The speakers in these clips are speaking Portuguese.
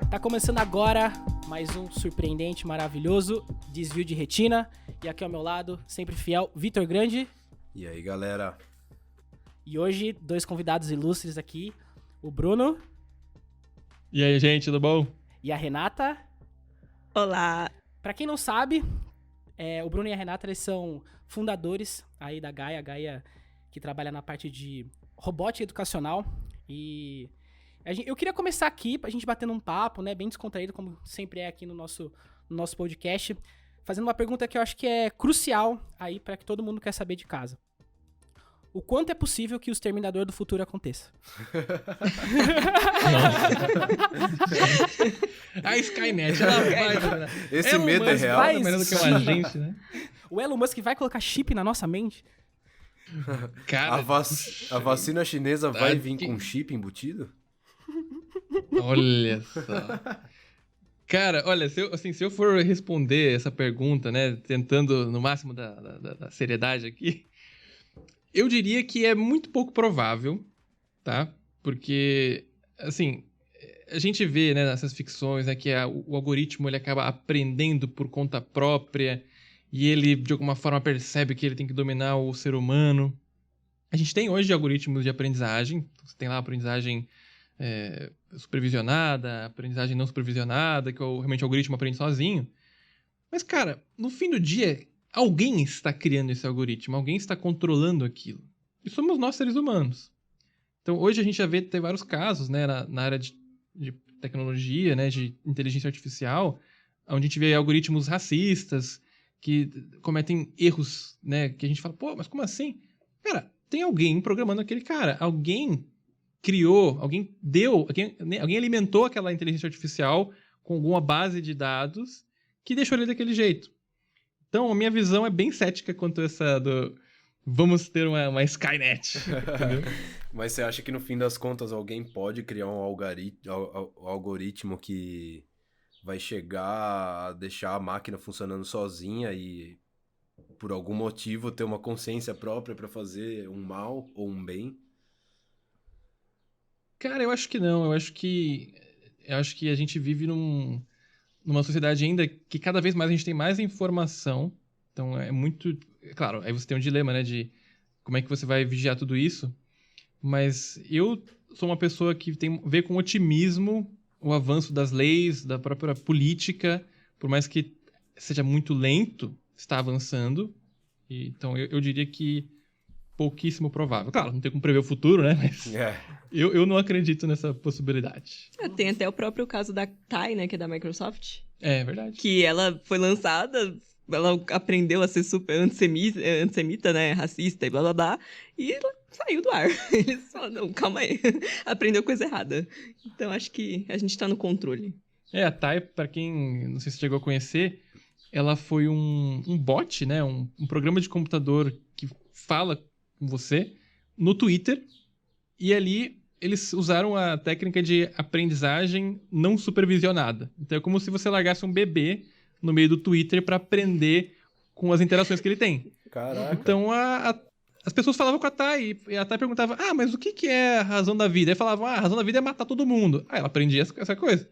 Tá começando agora mais um surpreendente, maravilhoso desvio de retina. E aqui ao meu lado, sempre fiel, Vitor Grande. E aí, galera? E hoje, dois convidados ilustres aqui, o Bruno. E aí, gente, tudo bom? E a Renata. Olá! Pra quem não sabe, o Bruno e a Renata, eles são fundadores aí da Gaia. A Gaia que trabalha na parte de robótica educacional. E eu queria começar aqui, pra gente batendo um papo, né, bem descontraído, como sempre é aqui no nosso podcast, fazendo uma pergunta que eu acho que é crucial aí pra que todo mundo quer saber de casa. O quanto é possível que o Exterminador do Futuro aconteça? A Skynet, ela vai... Esse Elon medo é Musk real. vai melhor do que um agente, né? O Elon Musk vai colocar chip na nossa mente? Cara, A vacina chinesa vai vir com chip embutido? olha só. Cara, olha, se eu for responder essa pergunta, né, tentando no máximo da seriedade aqui, eu diria que é muito pouco provável, tá? Porque, assim, a gente vê, né, nessas ficções, né, que o algoritmo ele acaba aprendendo por conta própria e ele, de alguma forma, percebe que ele tem que dominar o ser humano. A gente tem hoje algoritmos de aprendizagem, você tem lá a aprendizagem supervisionada, aprendizagem não supervisionada, que realmente o algoritmo aprende sozinho. Mas, cara, no fim do dia, alguém está criando esse algoritmo, alguém está controlando aquilo. E somos nós, seres humanos. Então, hoje a gente já tem vários casos, né, na área de tecnologia, né, de inteligência artificial, onde a gente vê algoritmos racistas que cometem erros, né, que a gente fala, pô, mas como assim? Cara, tem alguém programando aquele cara, alguém criou, alguém alimentou aquela inteligência artificial com alguma base de dados que deixou ele daquele jeito. Então, a minha visão é bem cética quanto essa do vamos ter uma Skynet, entendeu? Mas você acha que no fim das contas alguém pode criar um algoritmo que vai chegar a deixar a máquina funcionando sozinha e por algum motivo ter uma consciência própria pra fazer um mal ou um bem? Cara, eu acho que não. Eu acho que a gente vive numa sociedade ainda que cada vez mais a gente tem mais informação. Então é muito... Claro, aí você tem um dilema, né, de como é que você vai vigiar tudo isso. Mas eu sou uma pessoa que vê com otimismo o avanço das leis, da própria política, por mais que seja muito lento, está avançando. Então eu diria que pouquíssimo provável. Claro, não tem como prever o futuro, né? Mas eu não acredito nessa possibilidade. Tem até o próprio caso da TAI, né, que é da Microsoft. É verdade. Que ela foi lançada, ela aprendeu a ser super antissemita, né, racista e blá blá blá, e ela saiu do ar. Eles falaram, não, calma aí, aprendeu coisa errada. Então acho que a gente tá no controle. A TAI, pra quem não sei se chegou a conhecer, ela foi um bot, né, um programa de computador que fala com você no Twitter, e ali eles usaram a técnica de aprendizagem não supervisionada. Então é como se você largasse um bebê no meio do Twitter para aprender com as interações que ele tem. Caraca. Então as pessoas falavam com a Thay, e a Thay perguntava, mas o que é a razão da vida? Aí falavam, a razão da vida é matar todo mundo. Aí ela aprendia essa coisa.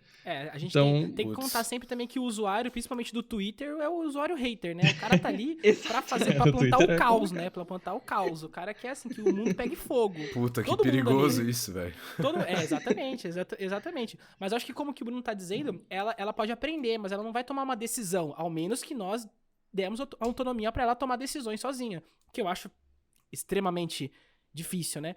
A gente Então, tem que contar sempre também que o usuário, principalmente do Twitter, é o usuário hater, né? O cara tá ali pra plantar o caos, né? Pra plantar o caos. O cara quer, assim, que o mundo pegue fogo. Puta, que Todo perigoso ali, isso, velho. Exatamente. Mas eu acho que como que o Bruno tá dizendo, ela pode aprender, mas ela não vai tomar uma decisão, ao menos que nós demos autonomia pra ela tomar decisões sozinha. Que eu acho extremamente difícil, né?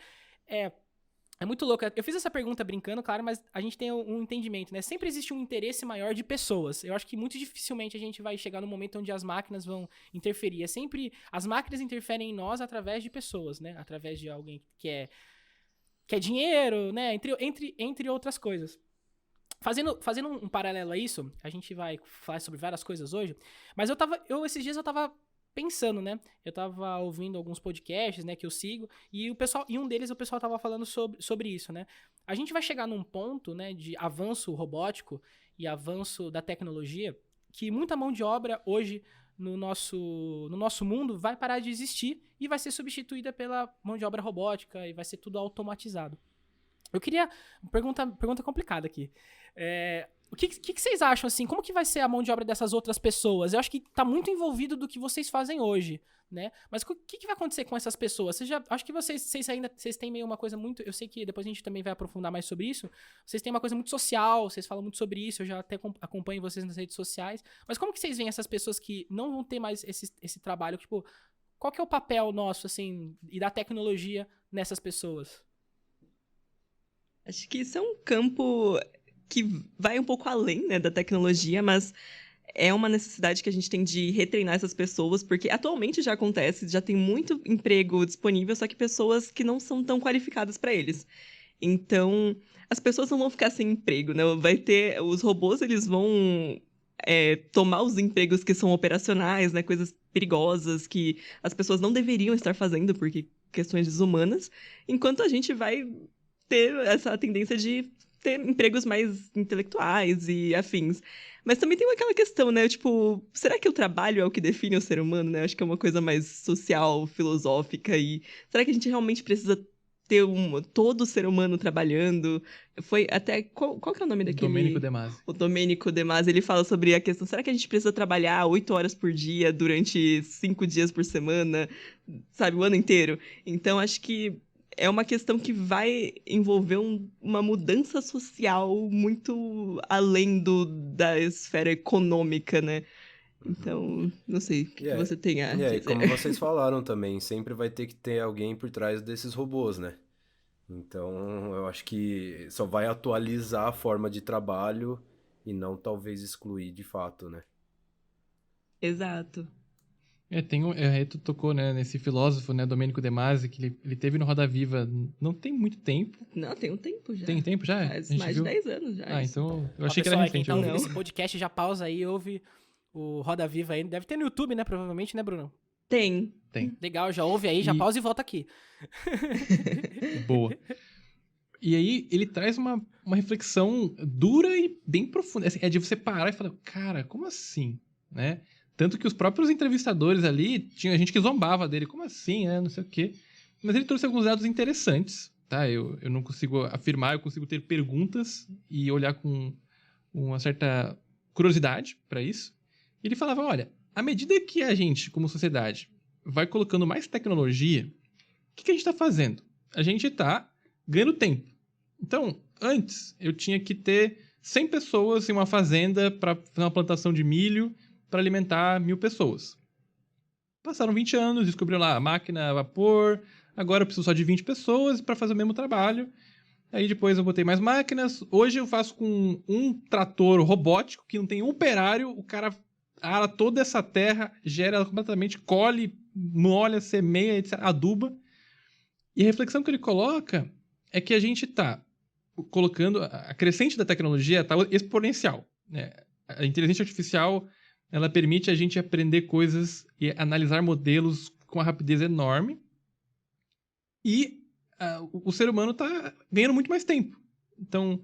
É muito louco. Eu fiz essa pergunta brincando, claro, mas a gente tem um entendimento, né? Sempre existe um interesse maior de pessoas. Eu acho que muito dificilmente a gente vai chegar no momento onde as máquinas vão interferir. As máquinas interferem em nós através de pessoas, né? Através de alguém que quer dinheiro, né? Entre outras coisas. Fazendo um paralelo a isso, a gente vai falar sobre várias coisas hoje, mas esses dias eu tava pensando, né? Eu tava ouvindo alguns podcasts, né, que eu sigo, e um deles o pessoal tava falando sobre isso, né? A gente vai chegar num ponto, né, de avanço robótico e avanço da tecnologia, que muita mão de obra hoje no nosso mundo vai parar de existir e vai ser substituída pela mão de obra robótica e vai ser tudo automatizado. Eu queria... Pergunta complicada aqui. O que vocês acham, assim? Como que vai ser a mão de obra dessas outras pessoas? Eu acho que tá muito envolvido do que vocês fazem hoje, né? Mas o que vai acontecer com essas pessoas? Acho que vocês têm meio uma coisa muito... Eu sei que depois a gente também vai aprofundar mais sobre isso. Vocês têm uma coisa muito social, vocês falam muito sobre isso, eu já até acompanho vocês nas redes sociais. Mas como que vocês veem essas pessoas que não vão ter mais esse trabalho? Tipo, qual que é o papel nosso, assim, e da tecnologia nessas pessoas? Acho que isso é um campo que vai um pouco além, né, da tecnologia, mas é uma necessidade que a gente tem de retreinar essas pessoas, porque atualmente já acontece, já tem muito emprego disponível, só que pessoas que não são tão qualificadas para eles. Então, as pessoas não vão ficar sem emprego, né? Os robôs, eles vão tomar os empregos que são operacionais, né? Coisas perigosas que as pessoas não deveriam estar fazendo, porque questões desumanas, enquanto a gente vai ter essa tendência de ter empregos mais intelectuais e afins. Mas também tem aquela questão, né? Tipo, será que o trabalho é o que define o ser humano, né? Acho que é uma coisa mais social, filosófica. E será que a gente realmente precisa ter todo ser humano trabalhando? Foi até... Qual que é o nome daquele... Domênico De Masi. O Domênico De Masi, ele fala sobre a questão, será que a gente precisa trabalhar 8 horas por dia durante 5 dias por semana, sabe, o ano inteiro? Então, acho que é uma questão que vai envolver uma mudança social muito além da esfera econômica, né? Então, não sei, o que você tem a E aí, dizer? como vocês falaram também, sempre vai ter que ter alguém por trás desses robôs, né? Então, eu acho que só vai atualizar a forma de trabalho e não talvez excluir de fato, né? Exato. Tu tocou, né, nesse filósofo, né, Domênico De Masi, que ele teve no Roda Viva não tem muito tempo. Não, tem um tempo já. Tem tempo já? Faz A gente mais viu? de 10 anos já. Ah, isso. então eu Ó, achei que era pessoal, recente. quem tá ouvindo Não. esse podcast, já pausa aí e ouve o Roda Viva aí. Deve ter no YouTube, né? Provavelmente, né, Bruno? Tem. Legal, já ouve aí, já E- pausa e volta aqui. Boa. E aí ele traz uma reflexão dura e bem profunda. Assim, é de você parar e falar, cara, como assim? Né? Tanto que os próprios entrevistadores ali, tinha gente que zombava dele, como assim, né? Não sei o quê. Mas ele trouxe alguns dados interessantes, tá? Eu não consigo afirmar, eu consigo ter perguntas e olhar com uma certa curiosidade para isso. E ele falava, olha, à medida que a gente, como sociedade, vai colocando mais tecnologia, o que a gente está fazendo? A gente está ganhando tempo. Então, antes, eu tinha que ter 100 pessoas em uma fazenda para fazer uma plantação de milho para alimentar 1000 pessoas. Passaram 20 anos, descobriram lá a máquina a vapor, agora eu preciso só de 20 pessoas para fazer o mesmo trabalho. Aí depois eu botei mais máquinas. Hoje eu faço com um trator robótico que não tem um operário, o cara ara toda essa terra, gera ela completamente, colhe, molha, semeia, etc., aduba. E a reflexão que ele coloca é que a gente está colocando... A crescente da tecnologia está exponencial, né? A inteligência artificial, ela permite a gente aprender coisas e analisar modelos com uma rapidez enorme. E o ser humano está ganhando muito mais tempo. Então,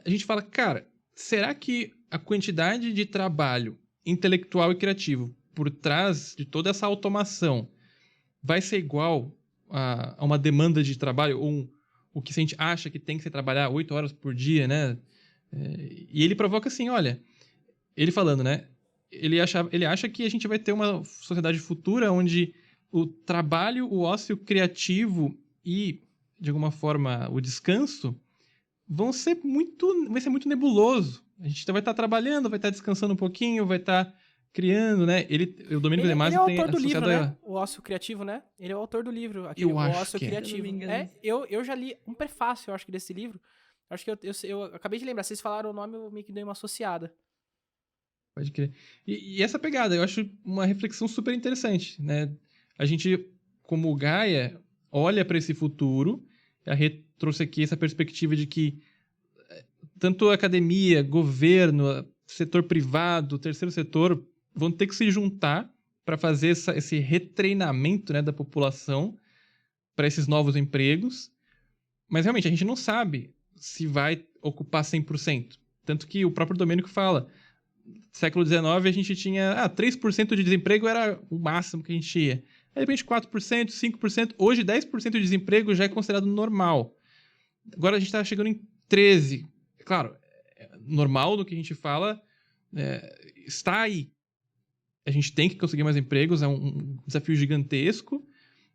a gente fala, cara, será que a quantidade de trabalho intelectual e criativo por trás de toda essa automação vai ser igual a uma demanda de trabalho, ou o que a gente acha que tem que ser trabalhar 8 horas por dia, né? E ele provoca assim, olha, ele falando, né? Ele acha que a gente vai ter uma sociedade futura onde o trabalho, o ócio criativo e, de alguma forma, o descanso vai ser muito nebuloso. A gente vai estar trabalhando, vai estar descansando um pouquinho, vai estar criando, né? O Domênico De Masi ele é o tem autor do livro, associado né? O Ócio Criativo, né? Ele é o autor do livro. Aquele, Eu o acho Ócio que é. Criativo. Se eu não me engano. Eu já li um prefácio, eu acho que desse livro. Acho que eu acabei de lembrar. Vocês falaram o nome, eu meio que dei uma associada. Pode crer. E essa pegada, eu acho uma reflexão super interessante, né? A gente, como Gaia, olha para esse futuro. A Rê trouxe aqui essa perspectiva de que tanto a academia, governo, setor privado, terceiro setor vão ter que se juntar para fazer esse retreinamento, né, da população para esses novos empregos. Mas realmente a gente não sabe se vai ocupar 100%. Tanto que o próprio Domênico fala, século XIX a gente tinha 3% de desemprego era o máximo que a gente tinha. Aí, de repente 4%, 5%, hoje 10% de desemprego já é considerado normal. Agora a gente está chegando em 13%. Claro, normal do que a gente fala está aí. A gente tem que conseguir mais empregos, é um desafio gigantesco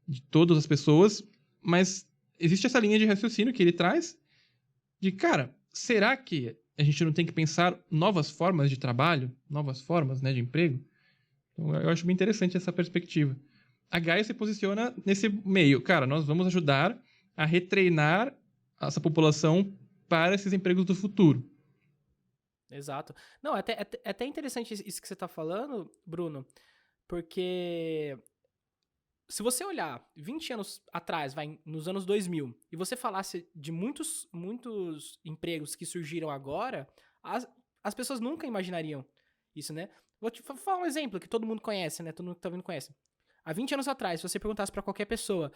de todas as pessoas, mas existe essa linha de raciocínio que ele traz de, cara, será que a gente não tem que pensar novas formas de trabalho, novas formas, né, de emprego? Então, eu acho bem interessante essa perspectiva. A Gaia se posiciona nesse meio. Cara, nós vamos ajudar a retreinar essa população para esses empregos do futuro. Exato. Não, é até interessante isso que você tá falando, Bruno, porque se você olhar 20 anos atrás, nos anos 2000, e você falasse de muitos empregos que surgiram agora, as pessoas nunca imaginariam isso, né? Vou te falar um exemplo que todo mundo conhece, né? Todo mundo que tá vendo conhece. Há 20 anos atrás, se você perguntasse pra qualquer pessoa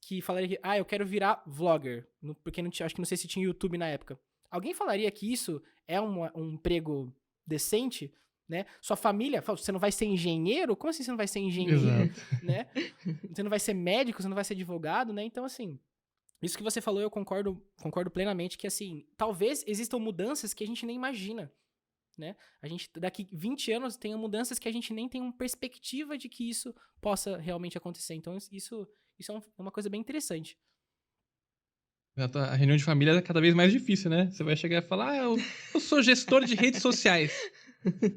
que falaria que, eu quero virar vlogger, porque acho que não sei se tinha YouTube na época. Alguém falaria que isso é um emprego decente, né? Sua família, você não vai ser engenheiro? Como assim você não vai ser engenheiro? Exato. Né? Você não vai ser médico, você não vai ser advogado, né? Então, assim, isso que você falou, eu concordo plenamente que, assim, talvez existam mudanças que a gente nem imagina, né? A gente, daqui 20 anos, tenha mudanças que a gente nem tem uma perspectiva de que isso possa realmente acontecer. Então, isso é uma coisa bem interessante. A reunião de família é cada vez mais difícil, né? Você vai chegar e falar, eu sou gestor de redes sociais.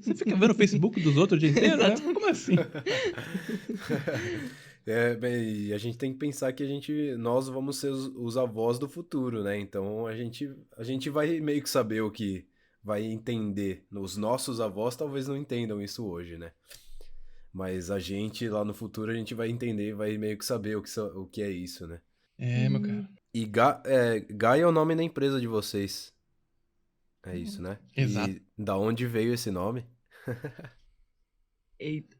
Você fica vendo o Facebook dos outros o dia inteiro, né? Como assim? Bem, a gente tem que pensar que nós vamos ser os avós do futuro, né? Então a gente vai meio que saber o que vai entender. Os nossos avós talvez não entendam isso hoje, né? Mas a gente lá no futuro a gente vai entender, vai meio que saber o que é isso, né? Meu cara. E Gaia é o nome da empresa de vocês. É isso, né? Exato. E da onde veio esse nome?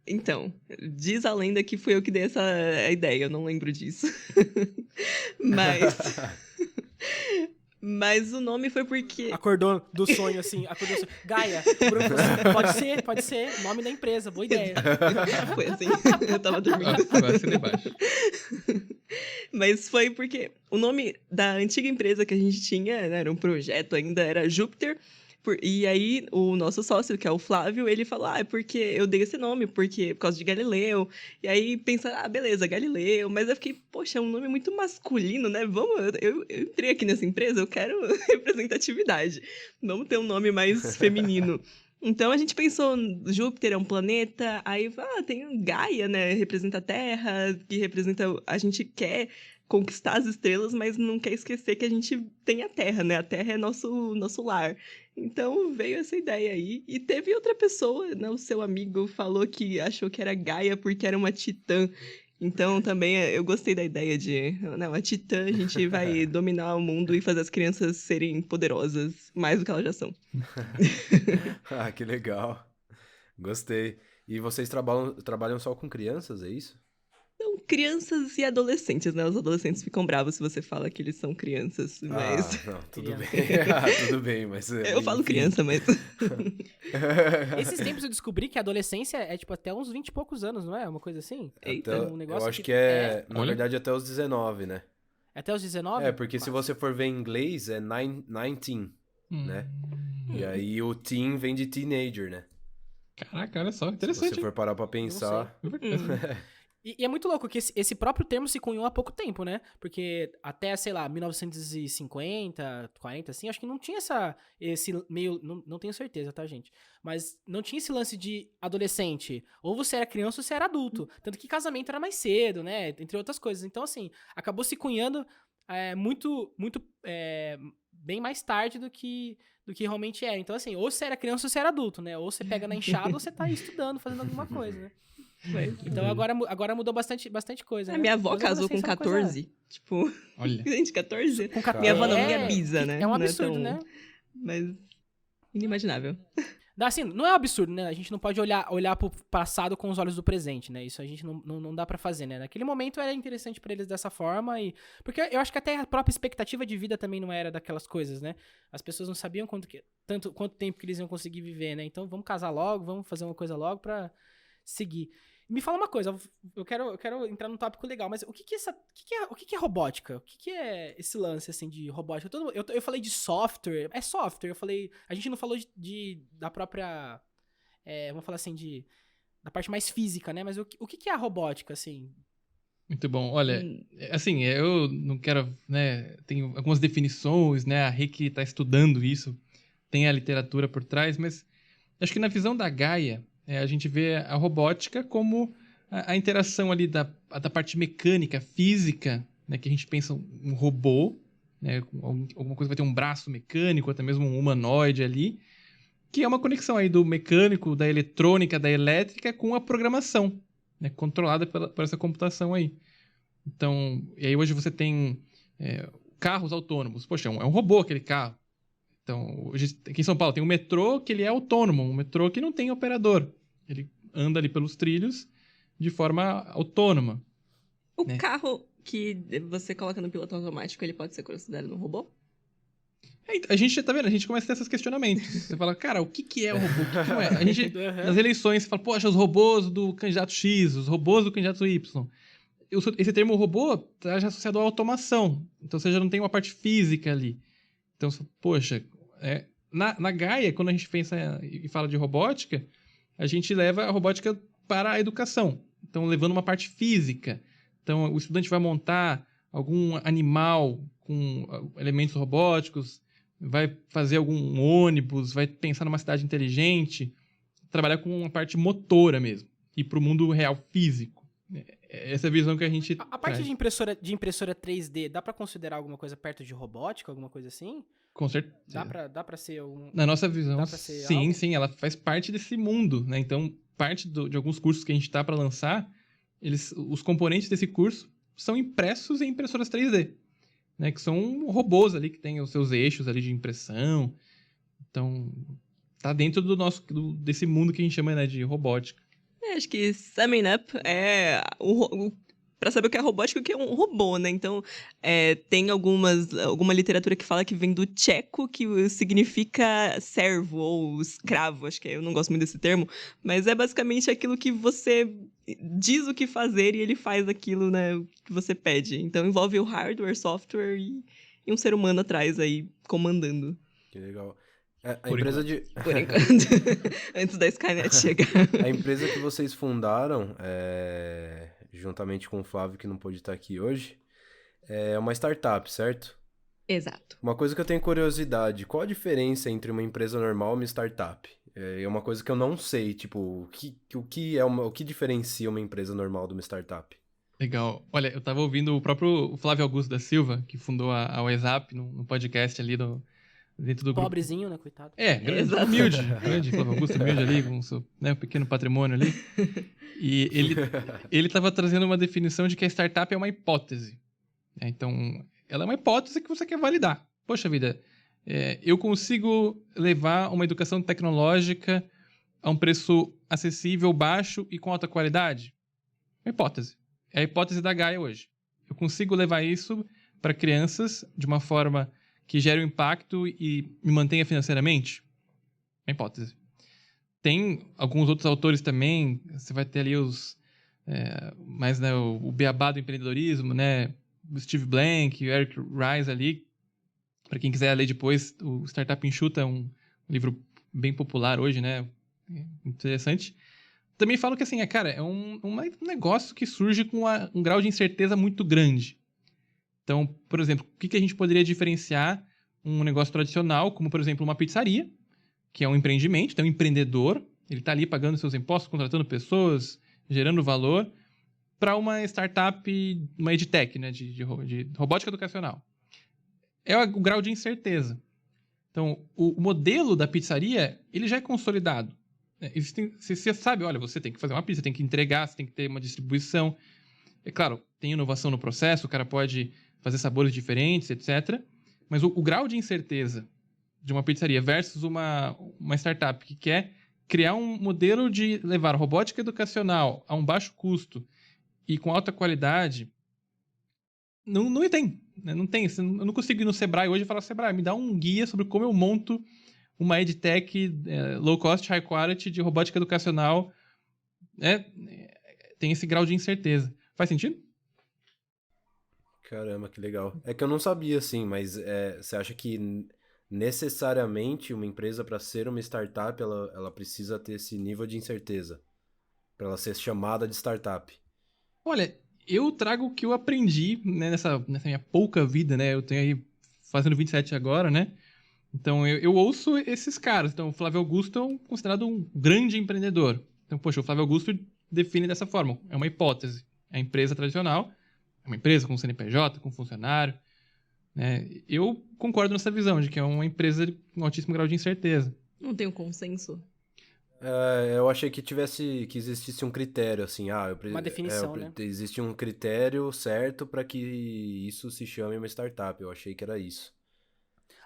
Então, diz a lenda que fui eu que dei essa ideia, eu não lembro disso. Mas o nome foi porque... Acordou do sonho, assim, Gaia, Bruno, pode ser, nome da empresa, boa ideia. Foi assim, eu tava dormindo. Assina embaixo. Mas foi porque o nome da antiga empresa que a gente tinha, né, era um projeto ainda, era Júpiter. E aí, o nosso sócio, que é o Flávio, ele falou, é porque eu dei esse nome, por causa de Galileu. E aí, pensa, beleza, Galileu. Mas eu fiquei, poxa, é um nome muito masculino, né? Eu entrei aqui nessa empresa, eu quero representatividade. Vamos ter um nome mais feminino. Então, a gente pensou, Júpiter é um planeta, aí, tem Gaia, né? Representa a Terra, que representa... A gente quer conquistar as estrelas, mas não quer esquecer que a gente tem a Terra, né? A Terra é nosso lar. Então, veio essa ideia aí. E teve outra pessoa, né? O seu amigo falou que achou que era Gaia porque era uma titã. Então, também, eu gostei da ideia de... Não, a titã, a gente vai dominar o mundo e fazer as crianças serem poderosas mais do que elas já são. Que legal. Gostei. E vocês trabalham só com crianças, é isso? São crianças e adolescentes, né? Os adolescentes ficam bravos se você fala que eles são crianças, mas... Não, tudo bem. Tudo bem, mas... Eu falo criança, mas... Esses tempos eu descobri que a adolescência é, tipo, até uns 20 e poucos anos, não é? Uma coisa assim? Até, Um negócio eu acho que é, na Olha. verdade, até os 19, né? Até os 19? É, porque se você for ver em inglês, é 19, né? E aí o teen vem de teenager, né? Caraca, olha só, Se interessante. você for parar pra pensar... E é muito louco que esse próprio termo se cunhou há pouco tempo, né? Porque até, sei lá, 1950, 40, assim, acho que não tinha esse meio... Não tenho certeza, tá, gente? Mas não tinha esse lance de adolescente. Ou você era criança ou você era adulto. Tanto que casamento era mais cedo, né? Entre outras coisas. Então, assim, acabou se cunhando bem mais tarde do que realmente é. Então, assim, ou você era criança ou você era adulto, né? Ou você pega na enxada ou você tá aí estudando, fazendo alguma coisa, né? Então agora mudou bastante coisa, né? Minha avó Mas casou com 14. Tipo, Olha. gente, 14? Com 14 Minha avó não, minha bisa, né? É um Não absurdo, tão- né? Mas inimaginável. Assim, não é um absurdo, né? A gente não pode olhar pro passado com os olhos do presente, né? Isso a gente não dá pra fazer, né? Naquele momento era interessante pra eles dessa forma porque eu acho que até a própria expectativa de vida também não era daquelas coisas, né? As pessoas não sabiam quanto tempo que eles iam conseguir viver, né? Então vamos casar logo, vamos fazer uma coisa logo pra seguir. Me fala uma coisa, eu quero entrar num tópico legal, mas o que é robótica? O que é esse lance, assim, de robótica? Eu falei de software, é software, a gente não falou da própria, vamos falar assim, da parte mais física, né? Mas o que é a robótica, assim? Muito bom. Olha, assim, eu não quero, né, tem algumas definições, né, a Rick tá estudando isso, tem a literatura por trás, mas acho que na visão da Gaia, a gente vê a robótica como a interação ali da parte mecânica, física, né, que a gente pensa um robô, né, alguma coisa vai ter um braço mecânico, até mesmo um humanoide ali, que é uma conexão aí do mecânico, da eletrônica, da elétrica com a programação, né, controlada por essa computação aí. Então, e aí hoje você tem carros autônomos. Poxa, é um robô aquele carro. Então, hoje, aqui em São Paulo tem um metrô que ele é autônomo, um metrô que não tem operador. Ele anda ali pelos trilhos de forma autônoma. O carro que você coloca no piloto automático, ele pode ser considerado um robô? A gente, tá vendo? A gente começa a ter esses questionamentos. Você fala, cara, o que é o robô? O que não é? A gente, nas eleições, você fala, poxa, os robôs do candidato X, os robôs do candidato Y. Esse termo robô está já associado à automação. Então, você já não tem uma parte física ali. Então, poxa, na Gaia, quando a gente pensa e fala de robótica, a gente leva a robótica para a educação. Então, levando uma parte física. Então, o estudante vai montar algum animal com elementos robóticos, vai fazer algum ônibus, vai pensar numa cidade inteligente, trabalhar com uma parte motora mesmo, e para o mundo real físico. Essa é a visão que a gente A parte de impressora 3D, dá pra considerar alguma coisa perto de robótica, alguma coisa assim? Com certeza. Dá pra ser algum... Na nossa visão, dá pra ser sim, algo? sim, ela faz parte desse mundo, né? Então, parte de alguns cursos que a gente tá para lançar, os componentes desse curso são impressos em impressoras 3D, né? Que são robôs ali que têm os seus eixos ali de impressão. Então, tá dentro desse mundo que a gente chama, né, de robótica. Acho que summing up é pra saber o que é robótica e o que é um robô, né? Então, tem alguma literatura que fala que vem do tcheco, que significa servo ou escravo, acho que eu não gosto muito desse termo, mas é basicamente aquilo que você diz o que fazer e ele faz aquilo, né, que você pede. Então, envolve o hardware, software e um ser humano atrás aí, comandando. Que legal. A Por empresa enquanto. Por enquanto. Antes da Skynet chegar. A empresa que vocês fundaram, juntamente com o Flávio, que não pôde estar aqui hoje, é uma startup, certo? Exato. Uma coisa que eu tenho curiosidade, qual a diferença entre uma empresa normal e uma startup? É uma coisa que eu não sei, tipo, o que diferencia uma empresa normal de uma startup? Legal. Olha, eu tava ouvindo o próprio Flávio Augusto da Silva, que fundou a WhatsApp, no podcast ali dentro do grupo. Pobrezinho, né, coitado? Grande, Exato. humilde, Flávio Augusto humilde ali, com o seu pequeno patrimônio ali. E ele estava trazendo uma definição de que a startup é uma hipótese. Então, ela é uma hipótese que você quer validar. Poxa vida, eu consigo levar uma educação tecnológica a um preço acessível, baixo e com alta qualidade? Uma hipótese. É a hipótese da Gaia hoje. Eu consigo levar isso para crianças de uma forma que gere um impacto e me mantenha financeiramente? Uma hipótese. Tem alguns outros autores também, você vai ter ali mais, né, o beabá do empreendedorismo, né, o Steve Blank, o Eric Ries ali, para quem quiser ler depois, o Startup Enxuta é um livro bem popular hoje, né, interessante. Também falo que assim, cara, é um negócio que surge com um grau de incerteza muito grande. Então, por exemplo, o que a gente poderia diferenciar um negócio tradicional, como, por exemplo, uma pizzaria, que é um empreendimento, então um empreendedor, ele está ali pagando seus impostos, contratando pessoas, gerando valor, para uma startup, uma edtech, né, de robótica educacional. É o grau de incerteza. Então, o modelo da pizzaria, ele já é consolidado. Você sabe, olha, você tem que fazer uma pizza, tem que entregar, você tem que ter uma distribuição. É claro, tem inovação no processo, o cara pode fazer sabores diferentes, etc. Mas o grau de incerteza de uma pizzaria versus uma startup que quer criar um modelo de levar robótica educacional a um baixo custo e com alta qualidade, não tem. Né? Não tem. Eu não consigo ir no Sebrae hoje e falar, Sebrae, me dá um guia sobre como eu monto uma edtech low cost, high quality de robótica educacional tem esse grau de incerteza. Faz sentido? Caramba, que legal. É que eu não sabia, assim, mas você acha que necessariamente uma empresa, para ser uma startup, ela precisa ter esse nível de incerteza? Para ela ser chamada de startup? Olha, eu trago o que eu aprendi, né, nessa minha pouca vida, né? Eu tenho aí fazendo 27 agora, né? Então eu ouço esses caras. Então o Flávio Augusto é considerado um grande empreendedor. Então, poxa, o Flávio Augusto define dessa forma. É uma hipótese. A empresa tradicional é uma empresa com CNPJ, com funcionário, né? Eu concordo nessa visão de que é uma empresa com altíssimo grau de incerteza. Não tem um consenso. Eu achei que existisse um critério, assim, Uma definição, né? existe um critério certo para que isso se chame uma startup. Eu achei que era isso.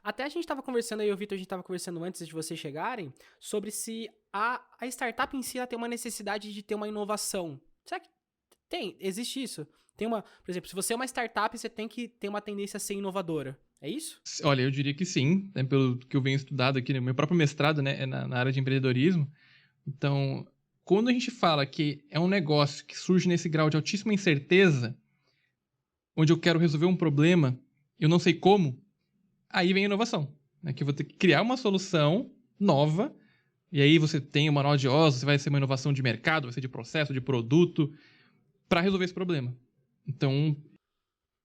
Até a gente tava conversando, aí o Vitor, a gente tava conversando antes de vocês chegarem, sobre se a startup em si ela tem uma necessidade de ter uma inovação. Será que existe isso? Por exemplo, se você é uma startup, você tem que ter uma tendência a ser inovadora. É isso? Olha, eu diria que sim, né, pelo que eu venho estudado aqui, no meu próprio mestrado, né, é na área de empreendedorismo. Então, quando a gente fala que é um negócio que surge nesse grau de altíssima incerteza, onde eu quero resolver um problema, eu não sei como, aí vem a inovação, né, que eu vou ter que criar uma solução nova, e aí você tem o manual de Oz, você vai ser uma inovação de mercado, vai ser de processo, de produto, para resolver esse problema. Então,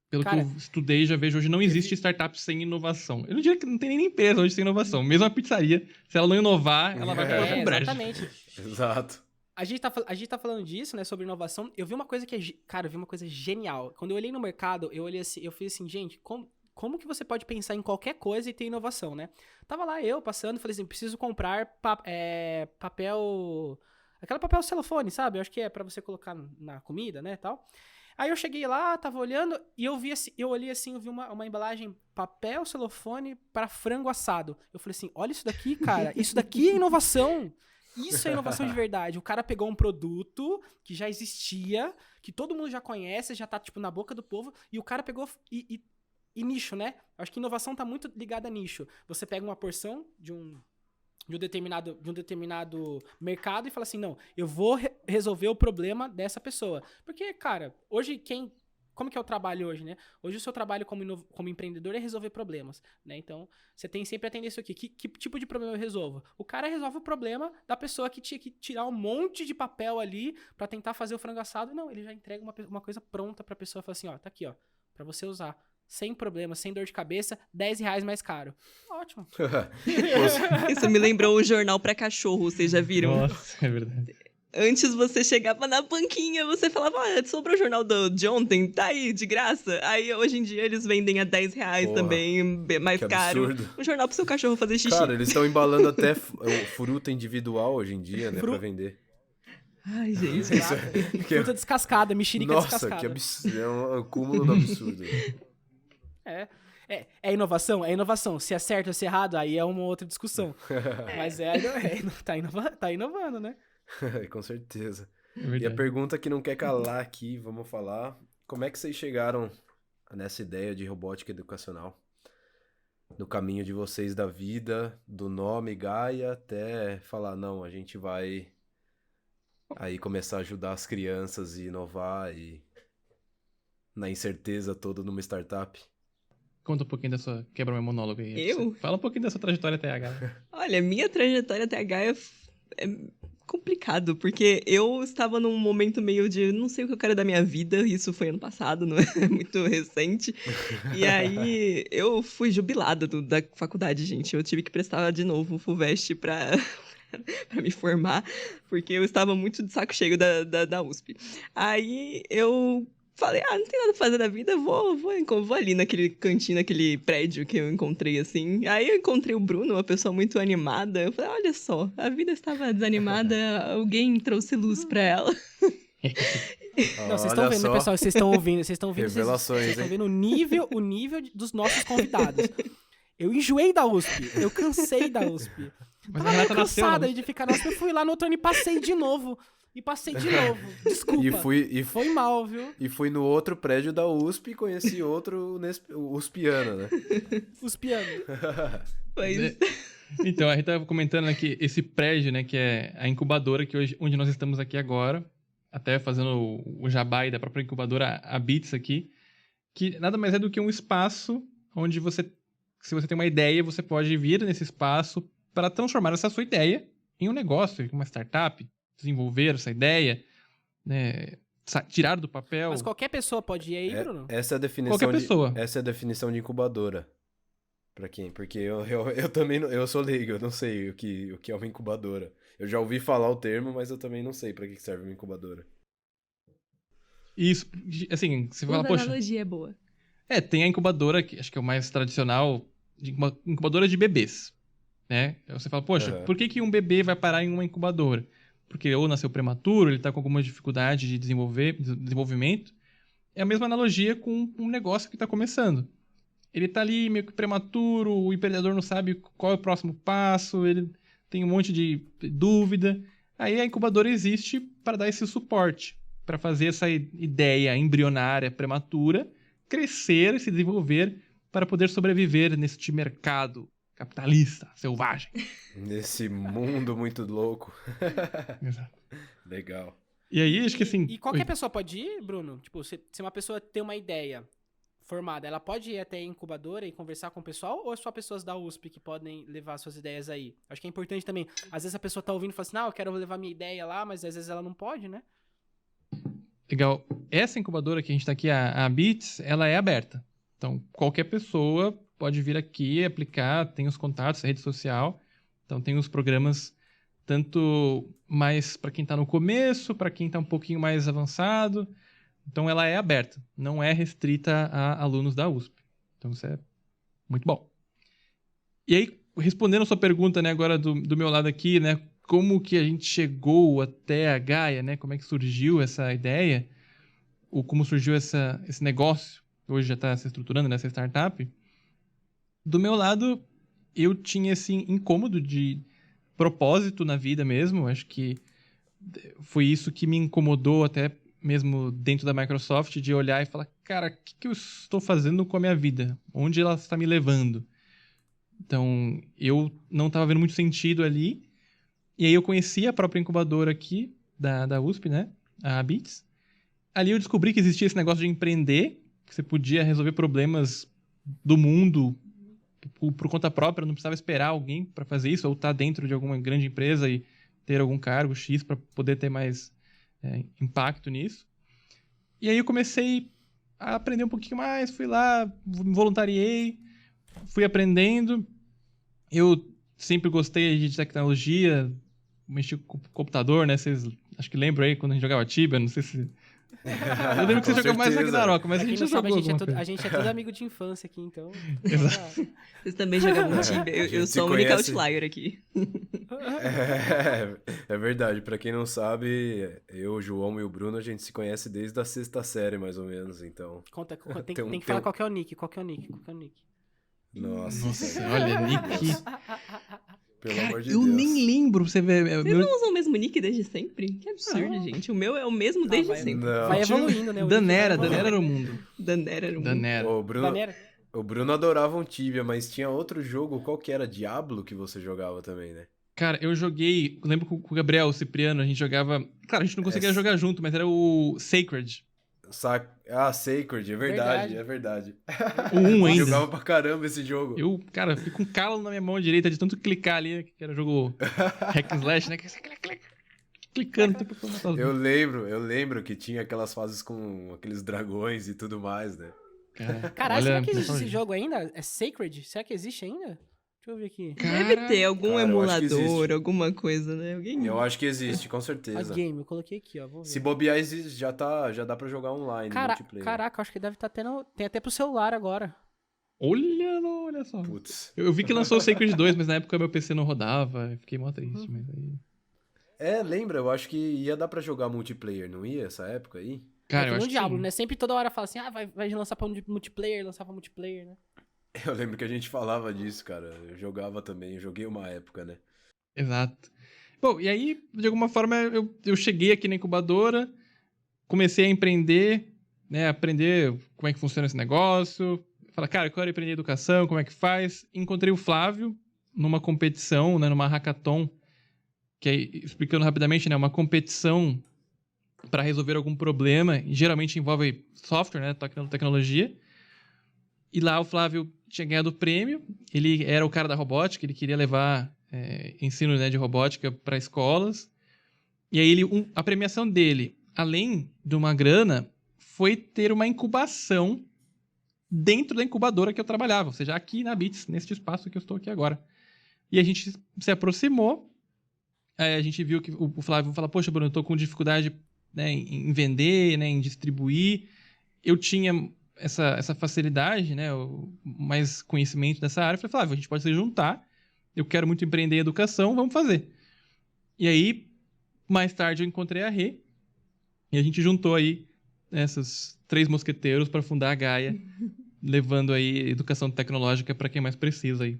pelo que eu estudei, já vejo hoje, não existe startup sem inovação. Eu não diria que não tem nem empresa hoje sem inovação. Mesmo a pizzaria, se ela não inovar, ela vai para outra brecha. Exatamente. Exato. A gente tá falando disso, né, sobre inovação. Eu vi uma coisa eu vi uma coisa genial. Quando eu olhei no mercado, eu olhei assim, eu fiz assim, gente, como que você pode pensar em qualquer coisa e ter inovação, né? Tava lá eu passando, falei assim, preciso comprar papel... Aquele papel celofane, sabe? Eu acho que é pra você colocar na comida, né, tal. Aí eu cheguei lá, tava olhando, e eu vi assim, eu olhei assim, eu vi uma embalagem, papel celofane para frango assado. Eu falei assim, olha isso daqui, cara, isso daqui é inovação. Isso é inovação de verdade. O cara pegou um produto que já existia, que todo mundo já conhece, já tá, tipo, na boca do povo, e o cara pegou e nicho, né? Acho que inovação tá muito ligada a nicho. Você pega uma porção de um determinado mercado e fala assim, não, eu vou resolver o problema dessa pessoa. Porque, cara, hoje como que é o trabalho hoje, né? Hoje o seu trabalho como empreendedor é resolver problemas, né? Então, você tem sempre a tendência aqui. Que tipo de problema eu resolvo? O cara resolve o problema da pessoa que tinha que tirar um monte de papel ali pra tentar fazer o frango assado. Não, ele já entrega uma coisa pronta pra pessoa e fala assim, ó, tá aqui, ó, pra você usar. Sem problema, sem dor de cabeça, R$10 mais caro. Ótimo. Isso me lembrou o jornal pra cachorro, vocês já viram? Nossa, é verdade. Antes você chegava na banquinha, você falava, sobrou o jornal de ontem, tá aí, de graça. Aí hoje em dia eles vendem a R$10 também, mais caro. Absurdo. Um jornal pro seu cachorro fazer xixi. Cara, eles estão embalando até fruta individual hoje em dia, né, pra vender. Ai, gente. Fruta descascada, mexerica descascada. Nossa, que absurdo. É um acúmulo do absurdo. É inovação? É inovação. Se é certo ou se é errado, aí é uma outra discussão. Mas tá inovando, né? Com certeza. É E a pergunta que não quer calar aqui, vamos falar. Como é que vocês chegaram nessa ideia de robótica educacional? No caminho de vocês da vida, do nome Gaia, até falar, não, a gente vai aí começar a ajudar as crianças e inovar e na incerteza toda numa startup. Conta um pouquinho da sua... Quebra meu monólogo aí. Eu? Fala um pouquinho da sua trajetória TH. Olha, minha trajetória TH é complicado, porque eu estava num momento meio de não sei o que eu quero da minha vida, isso foi ano passado, não é muito recente. E aí eu fui jubilada da faculdade, gente. Eu tive que prestar de novo o FUVEST pra me formar, porque eu estava muito de saco cheio da USP. Aí eu falei, não tem nada pra fazer da vida, vou ali naquele cantinho, naquele prédio que eu encontrei, assim. Aí eu encontrei o Bruno, uma pessoa muito animada. Eu falei, olha só, a vida estava desanimada, alguém trouxe luz pra ela. Não, vocês estão vendo, né, pessoal? Vocês estão ouvindo, Revelações, vocês estão vendo o nível dos nossos convidados. Eu enjoei da USP, eu cansei da USP. Mas Tava a Renata cansada nasceu, de ficar na USP, eu fui lá no outro ano e passei de novo. Desculpa. Foi mal, viu? E fui no outro prédio da USP e conheci outro USPiano, né? USPiano. Pois. Então, a gente tava comentando, né, que esse prédio, né, que é a incubadora que hoje, onde nós estamos aqui agora, até fazendo o jabá aí da própria incubadora, a Bits aqui, que nada mais é do que um espaço onde você, se você tem uma ideia, você pode vir nesse espaço para transformar essa sua ideia em um negócio, uma startup, desenvolver essa ideia, né, tirar do papel. Mas qualquer pessoa pode ir aí, Bruno? Essa é a definição Qualquer pessoa. Essa é a definição de incubadora. Pra quem? Porque eu também eu sou leigo, eu não sei o que é uma incubadora. Eu já ouvi falar o termo, mas eu também não sei pra que serve uma incubadora. Isso, assim, você fala, Toda poxa, analogia é boa. tem a incubadora, que acho que é o mais tradicional, uma incubadora de bebês, né? Aí você fala, poxa, Aham. por que um bebê vai parar em uma incubadora? Porque ou nasceu prematuro, ele tá com alguma dificuldade de desenvolvimento. É a mesma analogia com um negócio que tá começando. Ele tá ali meio que prematuro, o empreendedor não sabe qual é o próximo passo, ele tem um monte de dúvida. Aí a incubadora existe para dar esse suporte, para fazer essa ideia embrionária, prematura, crescer e se desenvolver para poder sobreviver neste mercado capitalista, selvagem. Nesse mundo muito louco. Exato. Legal. E aí, acho que assim... E qualquer pessoa pode ir, Bruno? Tipo, se uma pessoa tem uma ideia formada, ela pode ir até a incubadora e conversar com o pessoal? Ou é só pessoas da USP que podem levar suas ideias aí? Acho que é importante também. Às vezes a pessoa tá ouvindo e fala assim, eu quero levar minha ideia lá, mas às vezes ela não pode, né? Legal. Essa incubadora que a gente tá aqui, a Bits, ela é aberta. Então, qualquer pessoa pode vir aqui, aplicar, tem os contatos, a rede social. Então, tem os programas tanto mais para quem tá no começo, para quem tá um pouquinho mais avançado. Então, ela é aberta, não é restrita a alunos da USP. Então, isso é muito bom. E aí, respondendo a sua pergunta, né, agora do meu lado aqui, né, como que a gente chegou até a Gaia, né, como é que surgiu essa ideia, ou como surgiu esse negócio, hoje já está se estruturando nessa startup. Do meu lado, eu tinha esse incômodo de propósito na vida mesmo, acho que foi isso que me incomodou até mesmo dentro da Microsoft, de olhar e falar, cara, o que eu estou fazendo com a minha vida? Onde ela está me levando? Então, eu não estava vendo muito sentido ali. E aí eu conheci a própria incubadora aqui, da USP, né? A Bits. Ali eu descobri que existia esse negócio de empreender, que você podia resolver problemas do mundo por conta própria, não precisava esperar alguém para fazer isso, ou estar dentro de alguma grande empresa e ter algum cargo X para poder ter mais impacto nisso. E aí eu comecei a aprender um pouquinho mais, fui lá, me voluntariei, fui aprendendo. Eu sempre gostei de tecnologia, mexi com o computador, né? Vocês acho que lembram aí quando a gente jogava Tibia, não sei se... Eu lembro que você jogava mais Ragnarok, mas Pra a quem gente não já sabe, jogou a gente, alguma coisa. a gente é tudo amigo de infância aqui, então. Exato. Vocês também jogavam Tibia. A gente Eu se sou a única conhece. outlier aqui. É verdade, pra quem não sabe, eu, o João e o Bruno, a gente se conhece desde a 6ª série, mais ou menos, então... Conta, tem, Tem um- tem que tem falar um- qual que é o nick, qual que é o nick. Nossa, Nossa, olha, Nick. pelo Cara, amor de eu Deus. nem lembro, você vê. Vocês não usam o mesmo nick desde sempre? Que absurdo, Não. gente. O meu é o mesmo desde vai- sempre. Não. Vai evoluindo, né? o nick vai Danera evoluindo. era o mundo. Danera era um... Danera. O Bruno, Danera. o Bruno adorava um Tibia, mas tinha outro jogo, qual que era? Diablo que você jogava também, né? Cara, eu joguei. Lembro com o Gabriel, o Cipriano, a gente jogava. Claro, a gente não conseguia jogar junto, mas era o Sacred. Sacred, é verdade, Verdade. é verdade. O 1 Eu ainda. jogava pra caramba esse jogo. Eu, cara, fiquei com um calo na minha mão direita de tanto clicar ali, que era jogo hack and slash, né? Que você clicando. Eu lembro que tinha aquelas fases com aqueles dragões e tudo mais, né? Caralho, será que existe nostalgia. esse jogo ainda? É Sacred? Será que existe ainda? Deixa eu ver aqui. Deve ter algum Cara, eu acho que emulador, existe. alguma coisa, né? Alguém... Eu acho que existe, com A certeza. game, eu coloquei aqui, ó. Vou ver. Se bobear, existe, já dá pra jogar online, multiplayer. Caraca, acho que deve estar tendo. Tem até pro celular agora. Olha só. Putz. Eu vi que lançou o Sacred 2, mas na época meu PC não rodava, eu fiquei mó triste, mas aí... Lembra, eu acho que ia dar pra jogar multiplayer, não ia, essa época aí? Cara, é eu que acho no que Diablo, sim. né? Sempre toda hora fala assim, vai lançar pra multiplayer, né? Eu lembro que a gente falava disso, cara. Eu jogava também, eu joguei uma época, né? Exato. Bom, e aí, de alguma forma, eu cheguei aqui na incubadora, comecei a empreender, né? Aprender como é que funciona esse negócio. Falar, cara, eu quero aprender educação, como é que faz. Encontrei o Flávio numa competição, né, numa hackathon, que é, explicando rapidamente, né, uma competição para resolver algum problema, e geralmente envolve software, né, tecnologia. E lá o Flávio tinha ganhado o prêmio, ele era o cara da robótica, ele queria levar ensino, né, de robótica para escolas. E aí a premiação dele, além de uma grana, foi ter uma incubação dentro da incubadora que eu trabalhava, ou seja, aqui na Bits, neste espaço que eu estou aqui agora. E a gente se aproximou, aí a gente viu que o Flávio falou, poxa, Bruno, eu estou com dificuldade, né, em vender, né, em distribuir. Eu tinha essa facilidade, né, mais conhecimento dessa área. Eu falei, Flávio, a gente pode se juntar, eu quero muito empreender em educação, vamos fazer. E aí, mais tarde eu encontrei a Rê, e a gente juntou aí esses 3 mosqueteiros para fundar a Gaia, levando aí educação tecnológica para quem mais precisa aí.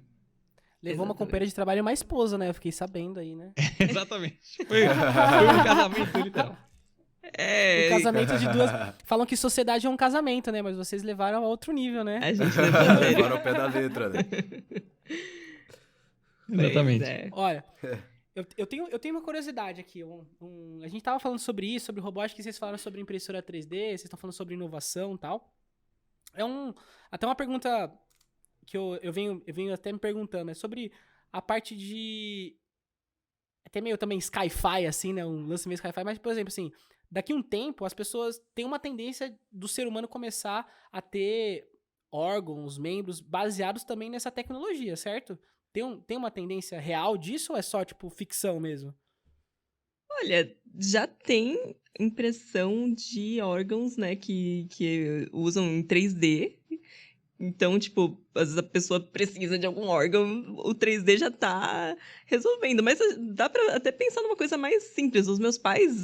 Levou uma companheira de trabalho e uma esposa, né? Eu fiquei sabendo aí, né? Exatamente. Foi um casamento literal. Um casamento de 2... Falam que sociedade é um casamento, né? Mas vocês levaram a outro nível, né? A gente levou a sério. Levaram ao pé da letra, né? Exatamente. Pois é. Olha, eu tenho uma curiosidade aqui. A gente tava falando sobre isso, sobre robótica, e vocês falaram sobre impressora 3D, vocês estão falando sobre inovação e tal. Até uma pergunta que eu venho até me perguntando, é sobre a parte de... Até meio também sci-fi, assim, né? Um lance meio sci-fi, mas, por exemplo, assim, daqui a um tempo, as pessoas têm uma tendência do ser humano começar a ter órgãos, membros, baseados também nessa tecnologia, certo? Tem uma tendência real disso ou é só, tipo, ficção mesmo? Olha, já tem impressão de órgãos, né, que usam em 3D. Então, tipo, às vezes a pessoa precisa de algum órgão, o 3D já tá resolvendo. Mas dá pra até pensar numa coisa mais simples. Os meus pais,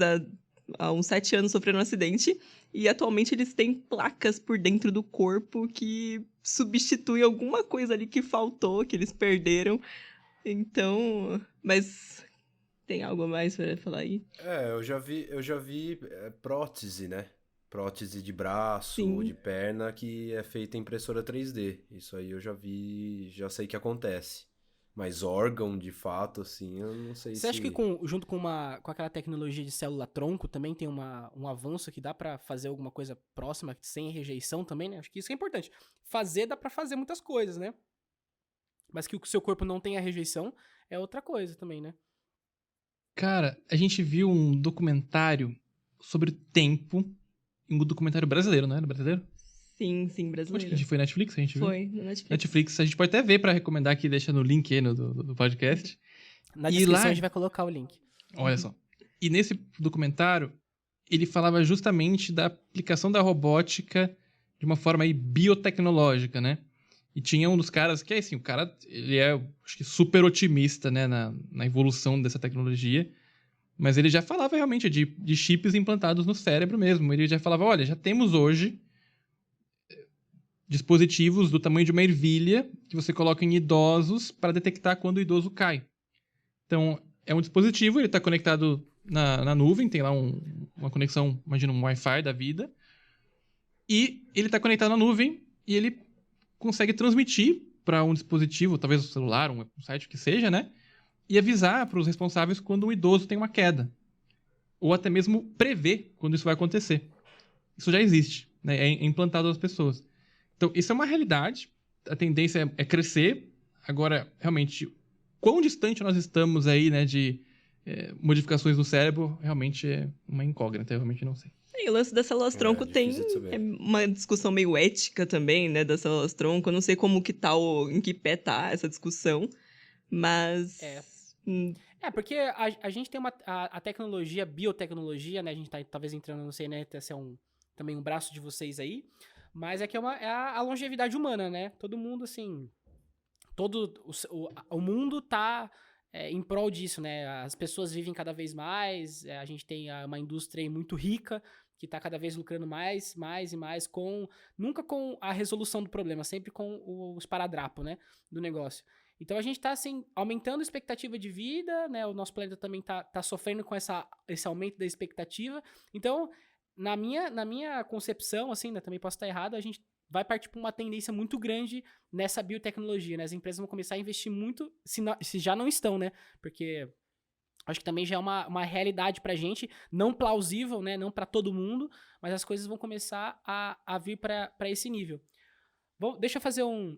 há uns 7 anos, sofreram um acidente e atualmente eles têm placas por dentro do corpo que substituem alguma coisa ali que faltou, que eles perderam. Então, mas tem algo mais pra falar aí? Eu já vi prótese, né? Prótese de braço, Sim. de perna, que é feita em impressora 3D. Isso aí eu já vi, já sei que acontece. Mas órgão, de fato, assim, eu não sei Você acha que junto com aquela tecnologia de célula-tronco também tem um avanço que dá pra fazer alguma coisa próxima, sem rejeição também, né? Acho que isso é importante. Fazer, dá pra fazer muitas coisas, né? Mas que o seu corpo não tenha rejeição é outra coisa também, né? Cara, a gente viu um documentário sobre o tempo, um documentário brasileiro, não era brasileiro? Sim, Onde que a brasileiro. gente foi? Netflix? A gente viu? Foi, no Netflix. Netflix, a gente pode até ver pra recomendar aqui, deixa no link aí do podcast. Na E descrição lá- a gente vai colocar o link. Olha só. E nesse documentário, ele falava justamente da aplicação da robótica de uma forma aí biotecnológica, né? E tinha um dos caras que, assim, o cara, ele é, acho que super otimista, né, na evolução dessa tecnologia. Mas ele já falava realmente de chips implantados no cérebro mesmo. Ele já falava, olha, já temos hoje dispositivos do tamanho de uma ervilha que você coloca em idosos para detectar quando o idoso cai. Então, é um dispositivo, ele está conectado na nuvem, tem lá uma conexão, imagina um Wi-Fi da vida, e ele está conectado na nuvem e ele consegue transmitir para um dispositivo, talvez um celular, um site, o que seja, né? E avisar para os responsáveis quando um idoso tem uma queda. Ou até mesmo prever quando isso vai acontecer. Isso já existe, né? É implantado às pessoas. Então, isso é uma realidade. A tendência é crescer. Agora, realmente, quão distante nós estamos aí, né, de modificações no cérebro, realmente é uma incógnita. Eu realmente não sei. E o lance das células-tronco tem difícil de saber. uma discussão meio ética também, né, das células-tronco. Eu não sei como que tá, em que pé tá essa discussão, mas... Porque a gente tem a tecnologia, biotecnologia, né? A gente tá talvez entrando, não sei, né? Esse é também um braço de vocês aí. Mas é que é a longevidade humana, né? Todo mundo, assim... Todo o mundo tá em prol disso, né? As pessoas vivem cada vez mais, a gente tem uma indústria aí muito rica, que tá cada vez lucrando mais e mais, nunca com a resolução do problema, sempre com o esparadrapo, né? Do negócio. Então a gente tá, assim, aumentando a expectativa de vida, né? O nosso planeta também tá sofrendo com esse aumento da expectativa. Então, na minha concepção, assim, né? Também posso estar errado, a gente vai partir para uma tendência muito grande nessa biotecnologia, né? As empresas vão começar a investir muito, se já não estão, né? Porque acho que também já é uma realidade pra gente, não plausível, né? Não pra todo mundo, mas as coisas vão começar a vir pra esse nível. Bom, deixa eu fazer um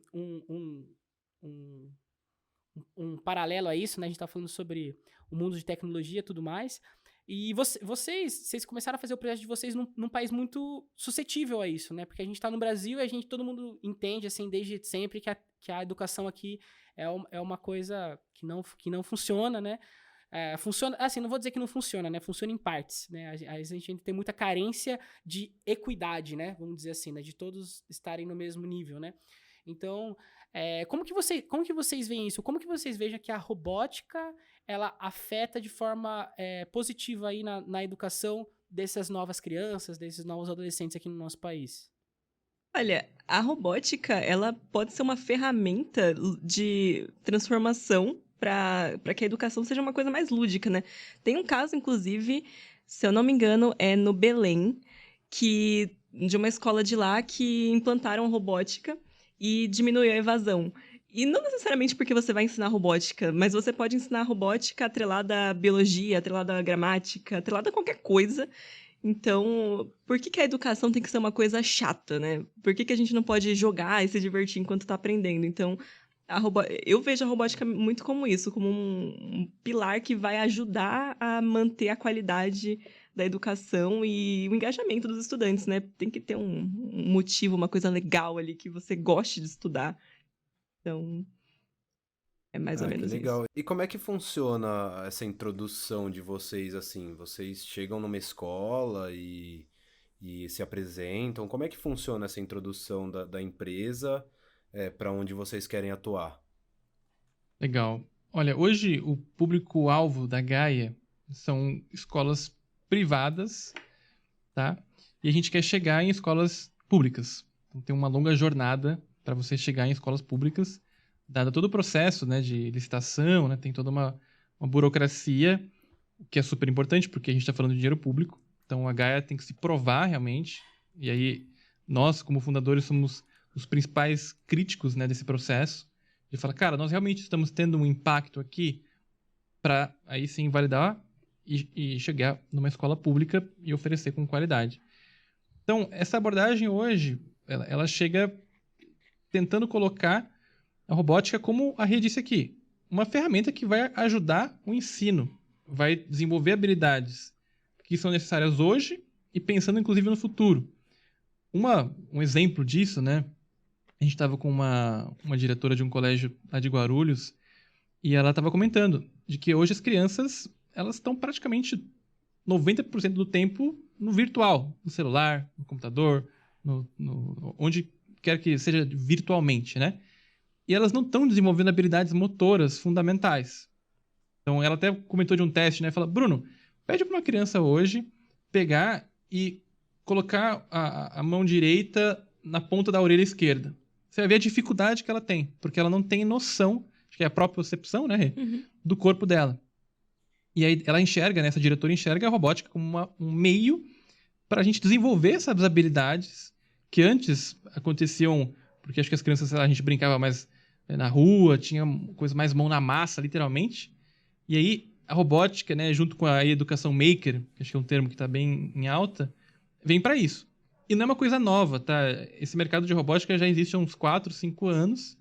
paralelo a isso, né? A gente tá falando sobre o mundo de tecnologia e tudo mais. E vocês começaram a fazer o projeto de vocês num país muito suscetível a isso, né? Porque a gente tá no Brasil e todo mundo entende, assim, desde sempre que a educação aqui é uma coisa que não funciona, né? Funciona, assim, não vou dizer que não funciona, né? Funciona em partes, né? A gente ainda tem muita carência de equidade, né? Vamos dizer assim, né? De todos estarem no mesmo nível, né? Então, como que vocês veem isso? Como que vocês vejam que a robótica, ela afeta de forma positiva aí na educação dessas novas crianças, desses novos adolescentes aqui no nosso país? Olha, a robótica, ela pode ser uma ferramenta de transformação para que a educação seja uma coisa mais lúdica, né? Tem um caso, inclusive, se eu não me engano, é no Belém, de uma escola de lá que implantaram robótica e diminuiu a evasão. E não necessariamente porque você vai ensinar robótica, mas você pode ensinar robótica atrelada à biologia, atrelada à gramática, atrelada a qualquer coisa. Então, por que a educação tem que ser uma coisa chata, né? Por que a gente não pode jogar e se divertir enquanto tá aprendendo? Então, eu vejo a robótica muito como isso, como um pilar que vai ajudar a manter a qualidade da educação e o engajamento dos estudantes, né? Tem que ter um motivo, uma coisa legal ali que você goste de estudar. Então, é mais ou Ah, que menos isso. legal. E como é que funciona essa introdução de vocês, assim? Vocês chegam numa escola e se apresentam? Como é que funciona essa introdução da empresa para onde vocês querem atuar? Legal. Olha, hoje o público-alvo da Gaia são escolas privadas, tá? E a gente quer chegar em escolas públicas. Então tem uma longa jornada para você chegar em escolas públicas, dado todo o processo, né, de licitação, né? Tem toda uma burocracia, o que é super importante, porque a gente está falando de dinheiro público. Então a Gaia tem que se provar realmente. E aí nós, como fundadores, somos os principais críticos, né, desse processo. De falar, cara, nós realmente estamos tendo um impacto aqui para aí sim validar e chegar numa escola pública e oferecer com qualidade. Então, essa abordagem hoje, ela chega tentando colocar a robótica, como a Rê disse aqui, uma ferramenta que vai ajudar o ensino, vai desenvolver habilidades que são necessárias hoje e pensando inclusive no futuro. Um exemplo disso, né? A gente estava com uma diretora de um colégio lá de Guarulhos e ela estava comentando de que hoje as crianças elas estão praticamente 90% do tempo no virtual, no celular, no computador, onde quer que seja virtualmente, né? E elas não estão desenvolvendo habilidades motoras fundamentais. Então ela até comentou de um teste, né? Fala, Bruno, pede para uma criança hoje pegar e colocar a mão direita na ponta da orelha esquerda. Você vai ver a dificuldade que ela tem, porque ela não tem noção, acho que é a própria percepção, né, do corpo dela. E aí ela enxerga, né, essa diretora enxerga a robótica como um meio para a gente desenvolver essas habilidades que antes aconteciam, porque acho que as crianças, a gente brincava mais na rua, tinha coisa mais mão na massa, literalmente. E aí a robótica, né, junto com a educação maker, que acho que é um termo que está bem em alta, vem para isso. E não é uma coisa nova, tá? Esse mercado de robótica já existe há uns 4, 5 anos.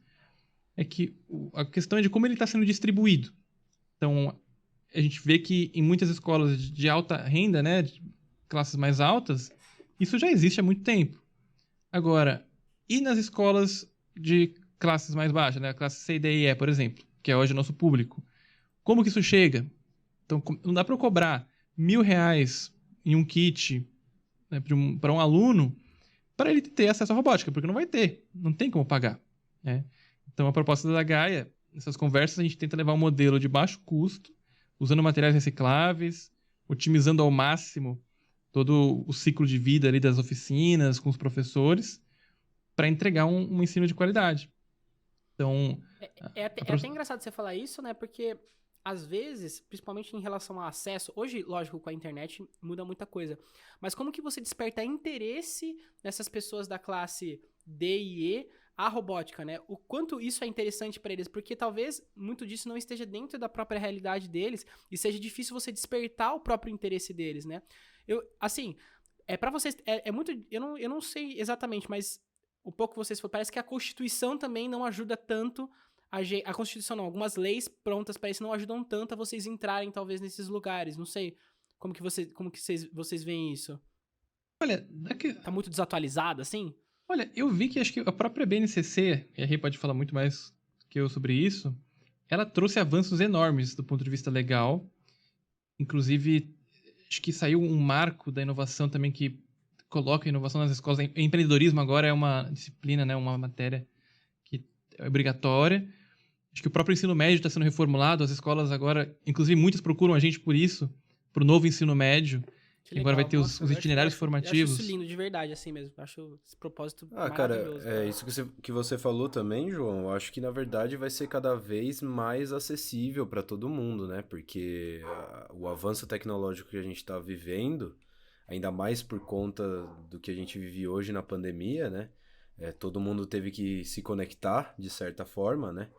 É que a questão é de como ele está sendo distribuído. Então, a gente vê que em muitas escolas de alta renda, né, de classes mais altas, isso já existe há muito tempo. Agora, e nas escolas de classes mais baixas, né, a classe C, D e E, por exemplo, que é hoje o nosso público? Como que isso chega? Então, não dá para eu cobrar R$1.000 em um kit, né, para um aluno, para ele ter acesso à robótica, porque não vai ter, não tem como pagar, né? Então a proposta da Gaia, nessas conversas a gente tenta levar um modelo de baixo custo, usando materiais recicláveis, otimizando ao máximo todo o ciclo de vida ali das oficinas, com os professores, para entregar um ensino de qualidade. Então, é até engraçado você falar isso, né? Porque às vezes, principalmente em relação ao acesso, hoje, lógico, com a internet muda muita coisa, mas como que você desperta interesse nessas pessoas da classe D&E a robótica, né? O quanto isso é interessante pra eles, porque talvez muito disso não esteja dentro da própria realidade deles e seja difícil você despertar o próprio interesse deles, né? Assim, pra vocês, é muito, eu não sei exatamente, mas o pouco que vocês falaram, parece que a Constituição também não ajuda tanto, a Constituição não, algumas leis prontas pra isso não ajudam tanto a vocês entrarem talvez nesses lugares, não sei como que vocês veem isso. Olha, Tá muito desatualizado, assim? olha, eu vi que acho que a própria BNCC, e a Rê pode falar muito mais que eu sobre isso, ela trouxe avanços enormes do ponto de vista legal. Inclusive, acho que saiu um marco da inovação também que coloca a inovação nas escolas. Empreendedorismo agora é uma disciplina, né, uma matéria que é obrigatória. Acho que o próprio ensino médio está sendo reformulado, as escolas agora, inclusive muitas procuram a gente por isso, para o novo ensino médio. Que Agora vai ter Nossa, os itinerários eu formativos. acho isso lindo, de verdade, assim mesmo. Eu acho esse propósito Cara, maravilhoso. isso que você falou também, João. Eu acho que na verdade vai ser cada vez mais acessível para todo mundo, né? Porque o avanço tecnológico que a gente está vivendo, ainda mais por conta do que a gente vive hoje na pandemia, né? Todo mundo teve que se conectar de certa forma, né?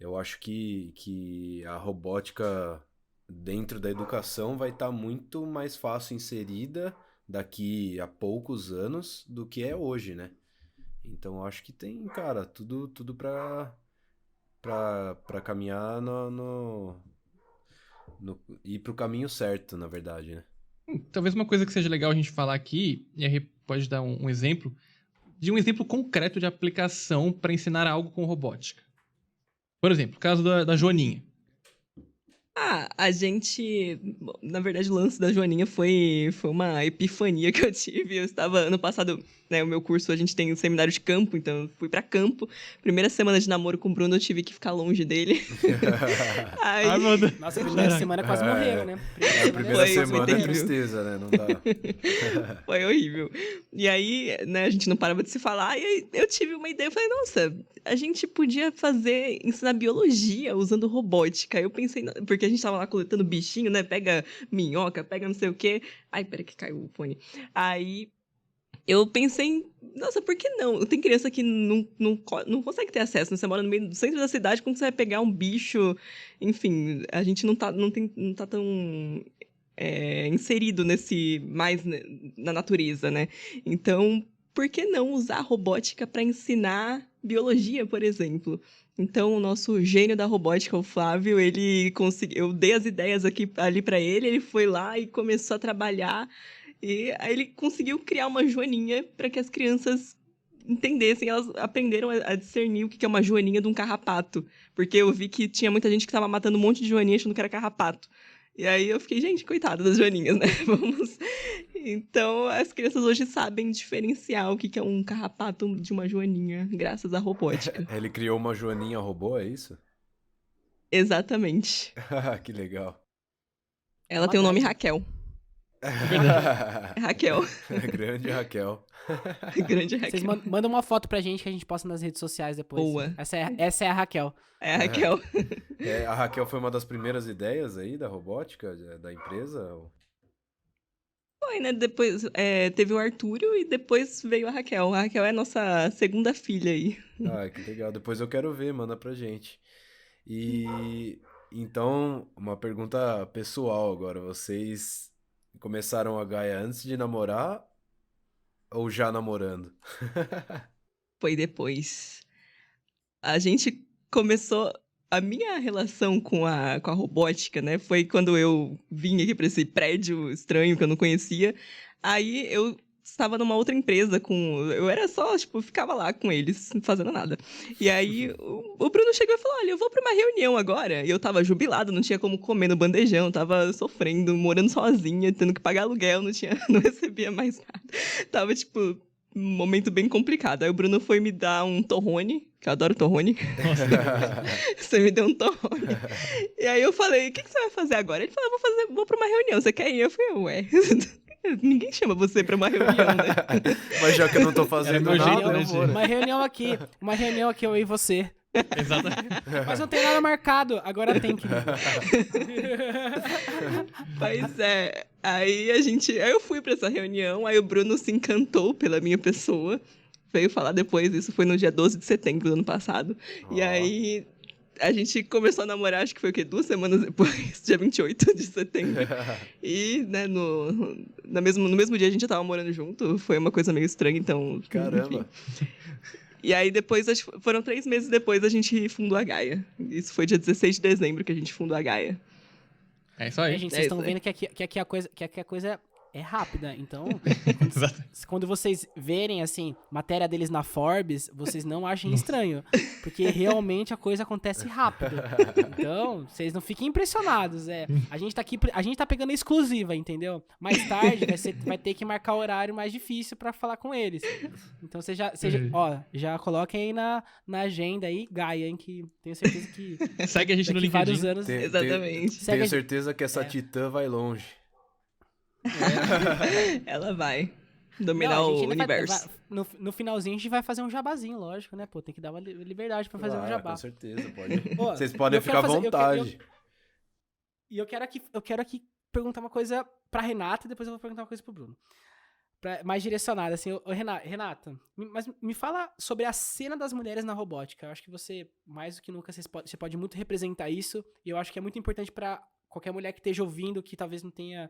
Eu acho que a robótica dentro da educação vai estar muito mais fácil inserida daqui a poucos anos do que é hoje, né? Então eu acho que tem, cara, tudo pra caminhar ir pro caminho certo, na verdade, né? Talvez uma coisa que seja legal a gente falar aqui, e a Rê pode dar um exemplo, de um exemplo concreto de aplicação para ensinar algo com robótica. Por exemplo, o caso da Joaninha. A gente. Bom, na verdade, o lance da Joaninha foi uma epifania que eu tive. Eu estava, ano passado, né, o meu curso, a gente tem um seminário de campo, então eu fui pra campo. Primeira semana de namoro com o Bruno, eu tive que ficar longe dele. Aí, Ai, meu Deus. Nossa, a primeira semana quase morreram, né? A primeira Foi semana é terrível. tristeza, né? Não dá. Foi horrível. E aí, né, a gente não parava de se falar, e aí eu tive uma ideia, eu falei, nossa, a gente podia ensinar biologia usando robótica. Eu pensei, porque a gente tava lá coletando bichinho, né, pega minhoca, pega não sei o quê. Ai, peraí que caiu o fone. Aí eu pensei, nossa, por que não? Tem criança que não consegue ter acesso, né? Você mora no meio do centro da cidade, como você vai pegar um bicho? Enfim, a gente não tá tão inserido na natureza, né? Então, por que não usar a robótica para ensinar biologia, por exemplo? Então, o nosso gênio da robótica, o Flávio, ele conseguiu. Eu dei as ideias ali para ele foi lá e começou a trabalhar. E aí ele conseguiu criar uma joaninha para que as crianças entendessem, elas aprenderam a discernir o que é uma joaninha de um carrapato. Porque eu vi que tinha muita gente que tava matando um monte de joaninha achando que era carrapato. E aí eu fiquei, gente, coitada das joaninhas, né? Vamos. Então, as crianças hoje sabem diferenciar o que é um carrapato de uma joaninha, graças à robótica. Ele criou uma joaninha robô, é isso? Exatamente. Que legal. Ela tem o nome Raquel. Raquel. Grande Raquel. Grande Vocês Raquel. mandam uma foto pra gente que a gente posta nas redes sociais depois. Boa. Essa é a Raquel. É a Raquel. A Raquel foi uma das primeiras ideias aí da robótica, da empresa? Foi, né? Depois teve o Artúrio e depois veio a Raquel. A Raquel é a nossa segunda filha aí. Ah, que legal. Depois eu quero ver, manda pra gente. E então, uma pergunta pessoal agora. Vocês começaram a Gaia antes de namorar ou já namorando? Foi depois. A gente começou. A minha relação com a robótica, né? Foi quando eu vim aqui pra esse prédio estranho que eu não conhecia. Aí eu estava numa outra empresa eu era só, tipo, ficava lá com eles, não fazendo nada. E aí o Bruno chegou e falou: olha, eu vou pra uma reunião agora. E eu tava jubilado, não tinha como comer no bandejão, tava sofrendo, morando sozinha, tendo que pagar aluguel, não recebia mais nada. Tava, tipo, um momento bem complicado. Aí o Bruno foi me dar um torrone, que eu adoro torrone. Você me deu um torrone. E aí eu falei: o que você vai fazer agora? Ele falou: vou pra uma reunião, você quer ir? Eu falei: ué, ninguém chama você pra uma reunião, né? Mas já que eu não tô fazendo meu nada, jeito, né, eu vou, né? Uma reunião aqui, eu e você. Exatamente. Mas não tem nada marcado, agora tem que. Pois é. Aí eu fui pra essa reunião, aí o Bruno se encantou pela minha pessoa. veio falar depois, isso foi no dia 12 de setembro do ano passado. Ó. E aí, a gente começou a namorar, acho que foi o quê? 2 semanas depois, dia 28 de setembro. E, né, no mesmo dia a gente já tava morando junto, foi uma coisa meio estranha, então... Caramba. enfim. E aí depois, foram 3 meses depois, a gente fundou a Gaia. Isso foi dia 16 de dezembro que a gente fundou a Gaia. É isso aí. Gente, É vocês estão isso aí. vendo que aqui a coisa é rápida. Então, Exato. quando vocês verem, assim, matéria deles na Forbes, vocês não achem estranho. Porque realmente a coisa acontece rápido. Então, vocês não fiquem impressionados. A gente tá aqui, a gente tá pegando a exclusiva, entendeu? Mais tarde vai ter que marcar horário mais difícil pra falar com eles. Então, já coloquem aí na agenda aí, Gaia, hein, que tenho certeza que Segue a gente no daqui vários LinkedIn. anos... Exatamente. Segue Tenho a- certeza que essa titã vai longe. Ela vai dominar Não, a o gente ainda universo. no finalzinho a gente vai fazer um jabazinho, lógico, né? Pô, tem que dar uma liberdade pra fazer um Claro, jabá. com certeza, pode. Pô, Vocês podem eu quero ficar à fazer- vontade. E eu quero aqui perguntar uma coisa pra Renata e depois eu vou perguntar uma coisa pro Bruno. Mais direcionada, assim. Renata, mas me fala sobre a cena das mulheres na robótica. Eu acho que você, mais do que nunca, você pode muito representar isso. E eu acho que é muito importante pra qualquer mulher que esteja ouvindo, que talvez não tenha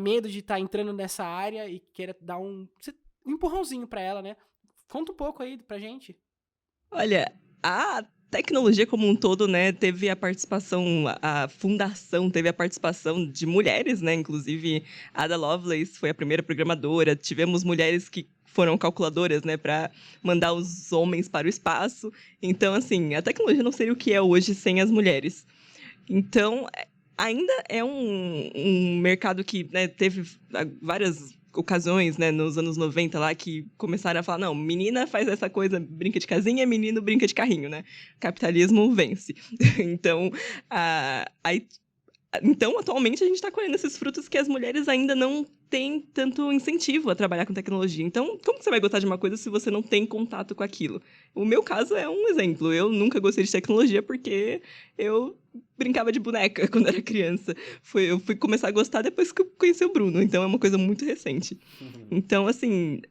medo de estar entrando nessa área e queira dar um empurrãozinho pra ela, né? Conta um pouco aí pra gente. Olha, a tecnologia como um todo, né, teve a participação, a fundação teve a participação de mulheres, né, inclusive a Ada Lovelace foi a primeira programadora, tivemos mulheres que foram calculadoras, né, para mandar os homens para o espaço. Então, assim, a tecnologia não seria o que é hoje sem as mulheres. Então, ainda é um mercado que, né, teve várias ocasiões, né, nos anos 90 lá, que começaram a falar, não, menina faz essa coisa, brinca de casinha, menino brinca de carrinho, né? Capitalismo vence. Então, então, atualmente, a gente está colhendo esses frutos que as mulheres ainda não têm tanto incentivo a trabalhar com tecnologia. Então, como que você vai gostar de uma coisa se você não tem contato com aquilo? O meu caso é um exemplo. Eu nunca gostei de tecnologia porque eu brincava de boneca quando era criança. Eu fui começar a gostar depois que eu conheci o Bruno. Então, é uma coisa muito recente. Então, assim...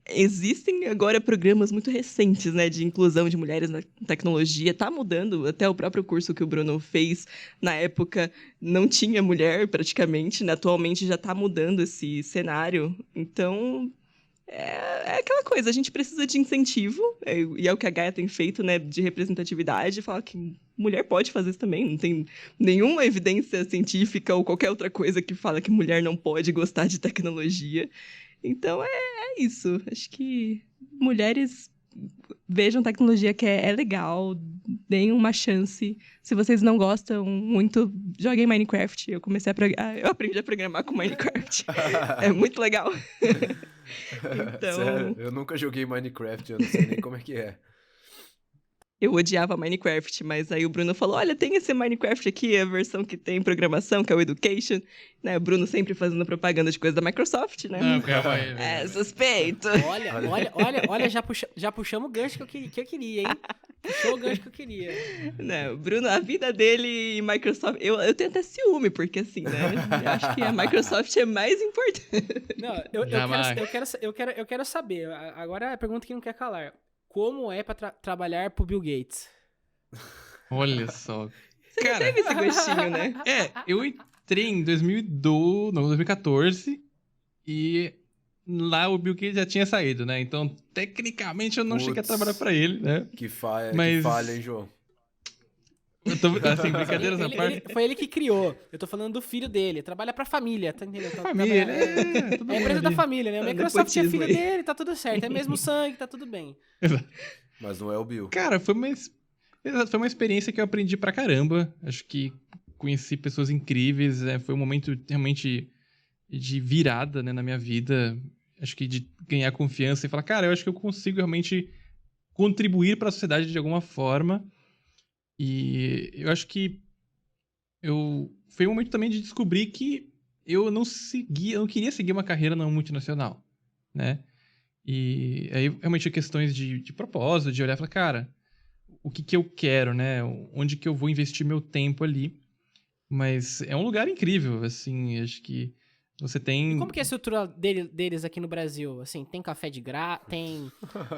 Existem agora programas muito recentes, né, de inclusão de mulheres na tecnologia. Tá mudando, até o próprio curso que o Bruno fez na época não tinha mulher praticamente, né? Atualmente já tá mudando esse cenário. Então, é aquela coisa, a gente precisa de incentivo, e é o que a Gaia tem feito, né, de representatividade, falar que mulher pode fazer isso também, não tem nenhuma evidência científica ou qualquer outra coisa que fala que mulher não pode gostar de tecnologia. Então, é isso. Acho que mulheres vejam tecnologia que é legal, deem uma chance. Se vocês não gostam muito, joguem Minecraft. Eu aprendi a programar com Minecraft. É muito legal. Então, Sério, eu nunca joguei Minecraft, eu não sei nem como é que é. eu odiava Minecraft, mas aí o Bruno falou, olha, tem esse Minecraft aqui, a versão que tem programação, que é o Education. Né? O Bruno sempre fazendo propaganda de coisa da Microsoft, né? Não, calma aí. É, suspeito. Olha, já puxamos o gancho que eu queria, hein? Puxou o gancho que eu queria. Não, Bruno, a vida dele e Microsoft... Eu tenho até ciúme, porque assim, né? Eu acho que a Microsoft é mais importante. Não, eu quero saber. Agora é a pergunta que não quer calar. Como é pra trabalhar pro Bill Gates? Olha só. Você já teve esse gostinho, né? Eu entrei em 2014 e lá o Bill Gates já tinha saído, né? Então, tecnicamente, eu não cheguei a trabalhar pra ele, né? Que falha, Mas- hein, João? Eu tô, assim, brincadeiras à parte. Foi ele que criou. Eu tô falando do filho dele. Trabalha pra família, tá entendendo? Família, É todo a mundo empresa da ali. família, né? O É Microsoft é nepotismo filho aí. dele, tá tudo certo. É mesmo sangue, tá tudo bem. Mas não é o Bill. Cara, foi uma experiência que eu aprendi pra caramba. Acho que conheci pessoas incríveis. Foi um momento realmente de virada, né, na minha vida. Acho que de ganhar confiança e falar, cara, eu acho que eu consigo realmente contribuir pra sociedade de alguma forma. E eu acho que foi um momento também de descobrir que eu não queria seguir uma carreira não multinacional, né? E aí realmente questões de propósito, de olhar e falar, cara, o que eu quero, né? Onde que eu vou investir meu tempo ali? Mas é um lugar incrível, assim, acho que Você tem... E como que é a estrutura deles aqui no Brasil? Assim, tem café de graça, tem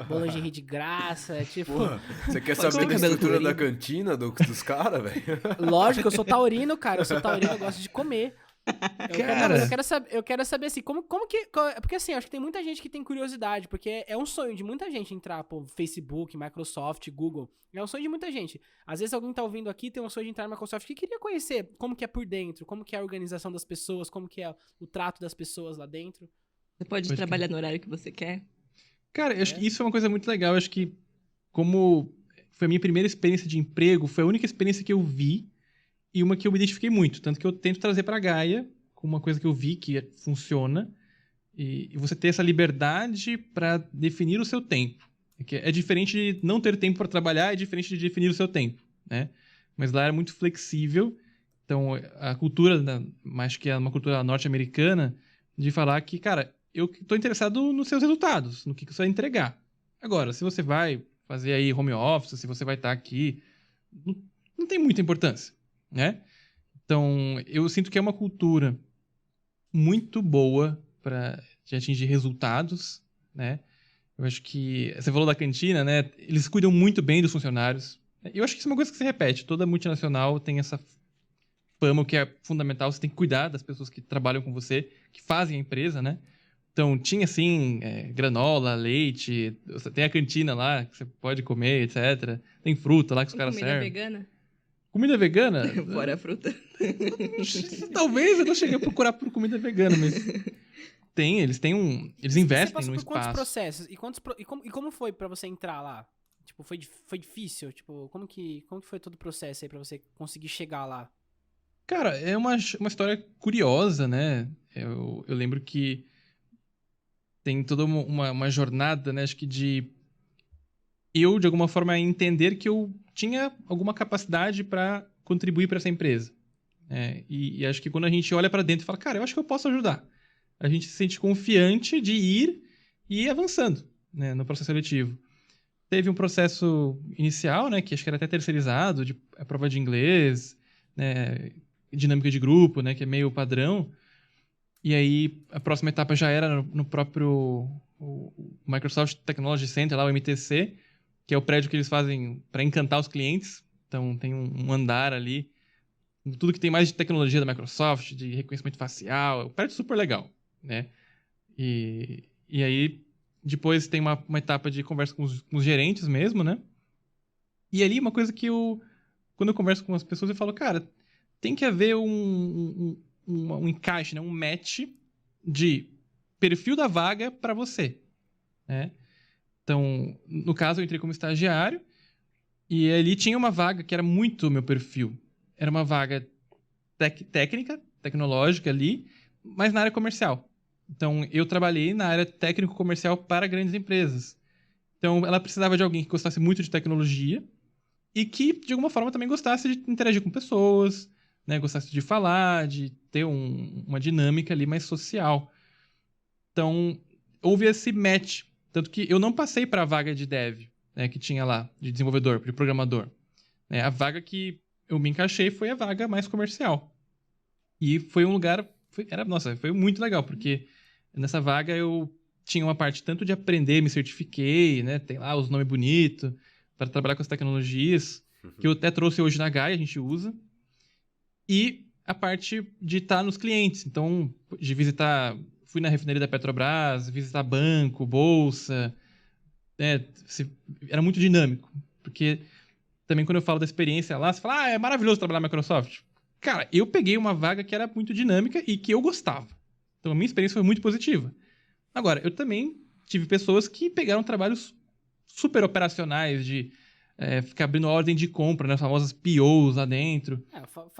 boulangerie de graça, tipo... Porra, você quer Pode saber ser da cabelo estrutura da colorido. cantina dos caras, velho? Lógico, eu sou taurino, cara. Eu sou taurino, eu gosto de comer. Cara. Eu quero saber assim, porque assim, acho que tem muita gente que tem curiosidade, porque é um sonho de muita gente entrar, pô, Facebook, Microsoft, Google. É um sonho de muita gente. Às vezes alguém tá ouvindo aqui, tem um sonho de entrar na Microsoft que queria conhecer como que é por dentro, como que é a organização das pessoas, como que é o trato das pessoas lá dentro. Você pode Pode trabalhar no horário que você quer. Cara, eu acho que isso é uma coisa muito legal. Eu acho que, como foi a minha primeira experiência de emprego, foi a única experiência que eu vi e uma que eu me identifiquei muito. Tanto que eu tento trazer pra Gaia, com uma coisa que eu vi que funciona, e você ter essa liberdade pra definir o seu tempo. É diferente de não ter tempo pra trabalhar, é diferente de definir o seu tempo, né? Mas lá era muito flexível. Então, a cultura, acho que é uma cultura norte-americana, de falar que, cara, eu tô interessado nos seus resultados, no que você vai entregar. Agora, se você vai fazer aí home office, se você vai estar aqui, não tem muita importância, né? Então, eu sinto que é uma cultura muito boa para atingir resultados, né? Eu acho que, você falou da cantina, né? Eles cuidam muito bem dos funcionários. Eu acho que isso é uma coisa que se repete. Toda multinacional tem essa fama que é fundamental. Você tem que cuidar das pessoas que trabalham com você, que fazem a empresa, né? Então, tinha, assim, granola, leite, você tem a cantina lá que você pode comer, etc. Tem fruta lá que os Tem caras comida servem. vegana? Comida vegana? Fora a fruta. Talvez eu não cheguei a procurar por comida vegana, mas tem, eles têm um... Eles Você investem passou no por quantos espaço. processos? E como foi pra você entrar lá? Tipo, foi difícil? Tipo, como que foi todo o processo aí pra você conseguir chegar lá? Cara, é uma história curiosa, né? Eu lembro que tem toda uma jornada, né? Acho que de alguma forma, entender que eu tinha alguma capacidade para contribuir para essa empresa. E acho que quando a gente olha para dentro e fala, cara, eu acho que eu posso ajudar. A gente se sente confiante de ir e ir avançando, né, no processo seletivo. Teve um processo inicial, né, que acho que era até terceirizado, de a prova de inglês, né, dinâmica de grupo, né, que é meio padrão. E aí a próxima etapa já era no próprio o Microsoft Technology Center, lá o MTC, que é o prédio que eles fazem para encantar os clientes. Então tem um andar ali, tudo que tem mais de tecnologia da Microsoft, de reconhecimento facial, é um prédio super legal, né? E aí depois tem uma etapa de conversa com os gerentes mesmo, né? E ali uma coisa que quando eu converso com as pessoas, eu falo, cara, tem que haver um encaixe, né? Um match de perfil da vaga para você, né? Então, no caso, eu entrei como estagiário e ali tinha uma vaga que era muito meu perfil. Era uma vaga técnica, tecnológica ali, mas na área comercial. Então, eu trabalhei na área técnico-comercial para grandes empresas. Então, ela precisava de alguém que gostasse muito de tecnologia e que, de alguma forma, também gostasse de interagir com pessoas, né? Gostasse de falar, de ter uma dinâmica ali mais social. Então, houve esse match. Tanto que eu não passei para a vaga de dev, né, que tinha lá, de desenvolvedor, de programador. A vaga que eu me encaixei foi a vaga mais comercial. E foi um lugar... foi muito legal, porque nessa vaga eu tinha uma parte tanto de aprender, me certifiquei, né? Tem lá os nomes bonitos para trabalhar com as tecnologias, que eu até trouxe hoje na Gaia, a gente usa. E a parte de estar nos clientes. Então, de visitar... Fui na refinaria da Petrobras, visitar banco, bolsa. Era muito dinâmico. Porque também quando eu falo da experiência lá, você fala, é maravilhoso trabalhar na Microsoft. Cara, eu peguei uma vaga que era muito dinâmica e que eu gostava. Então a minha experiência foi muito positiva. Agora, eu também tive pessoas que pegaram trabalhos super operacionais de ficar abrindo ordem de compra, né? As famosas POs lá dentro.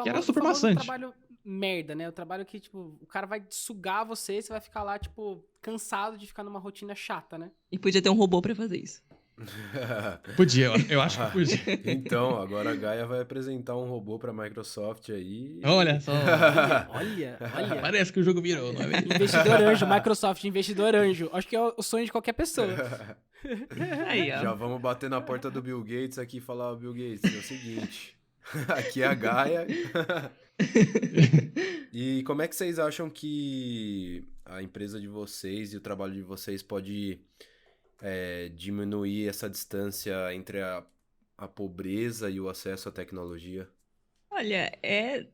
Que era super maçante. Trabalho merda, né? O trabalho que, tipo, o cara vai sugar você vai ficar lá, tipo, cansado de ficar numa rotina chata, né? E podia ter um robô pra fazer isso. Podia, eu acho que podia. Então, agora a Gaia vai apresentar um robô pra Microsoft aí. Olha só. Olha. Parece que o jogo virou, não é mesmo? Investidor anjo, Microsoft, investidor anjo. Acho que é o sonho de qualquer pessoa. Aí, ó. Já vamos bater na porta do Bill Gates aqui e falar, Bill Gates, é o seguinte. Aqui é a Gaia. E como é que vocês acham que a empresa de vocês e o trabalho de vocês pode diminuir essa distância entre a pobreza e o acesso à tecnologia? Olha, é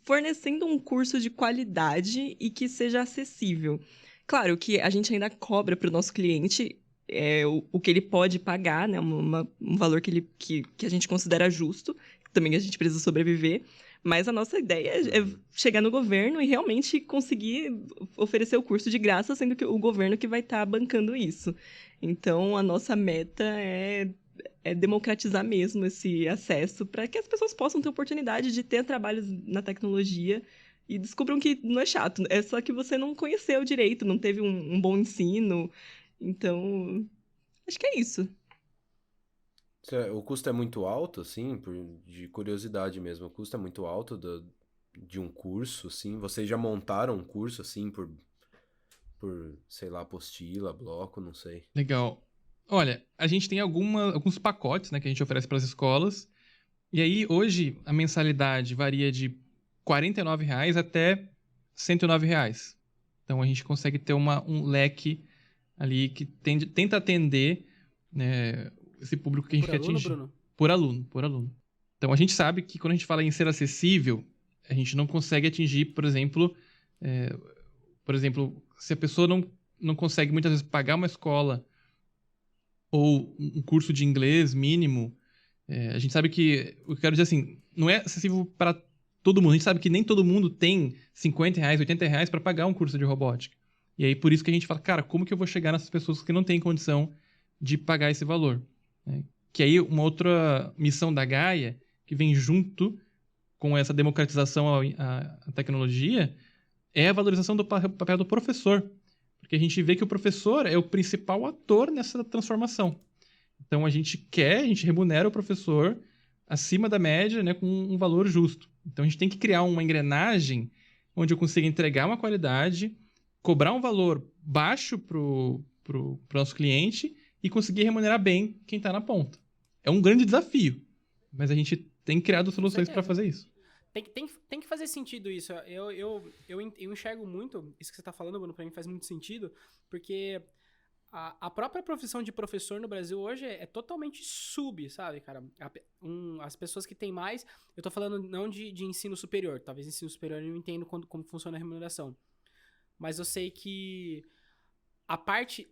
fornecendo um curso de qualidade e que seja acessível. Claro que a gente ainda cobra para o nosso cliente o que ele pode pagar, né? Um valor que a gente considera justo, também a gente precisa sobreviver. Mas a nossa ideia é chegar no governo e realmente conseguir oferecer o curso de graça, sendo que o governo que vai estar bancando isso. Então, a nossa meta é democratizar mesmo esse acesso para que as pessoas possam ter oportunidade de ter trabalhos na tecnologia e descubram que não é chato, é só que você não conheceu direito, não teve um bom ensino. Então, acho que é isso. O custo é muito alto, assim, de curiosidade mesmo. O custo é muito alto de um curso, assim. Vocês já montaram um curso, assim, sei lá, apostila, bloco, não sei. Legal. Olha, a gente tem alguns pacotes, né, que a gente oferece para as escolas. E aí, hoje, a mensalidade varia de R$ 49 até R$ 109. Então, a gente consegue ter um leque ali que tenta atender, né, esse público que a gente Por quer aluno, atingir. Bruno? Por aluno. Então, a gente sabe que quando a gente fala em ser acessível, a gente não consegue atingir, por exemplo, se a pessoa não consegue muitas vezes pagar uma escola ou um curso de inglês mínimo, a gente sabe que, eu quero dizer assim, não é acessível para todo mundo. A gente sabe que nem todo mundo tem R$ 50, R$ 80 para pagar um curso de robótica. E aí, por isso que a gente fala, cara, como que eu vou chegar nessas pessoas que não têm condição de pagar esse valor? Que aí, uma outra missão da Gaia, que vem junto com essa democratização à tecnologia, é a valorização do papel do professor. Porque a gente vê que o professor é o principal ator nessa transformação. Então, a gente remunera o professor acima da média, né, com um valor justo. Então, a gente tem que criar uma engrenagem onde eu consiga entregar uma qualidade, cobrar um valor baixo pro nosso cliente e conseguir remunerar bem quem está na ponta. É um grande desafio, mas a gente tem criado soluções para fazer isso. Tem que fazer sentido isso. Eu enxergo muito isso que você tá falando, Bruno, pra mim faz muito sentido, porque a própria profissão de professor no Brasil hoje é totalmente sabe, cara? As pessoas que têm mais, eu tô falando não de ensino superior, talvez ensino superior eu não entendo como funciona a remuneração, mas eu sei que a parte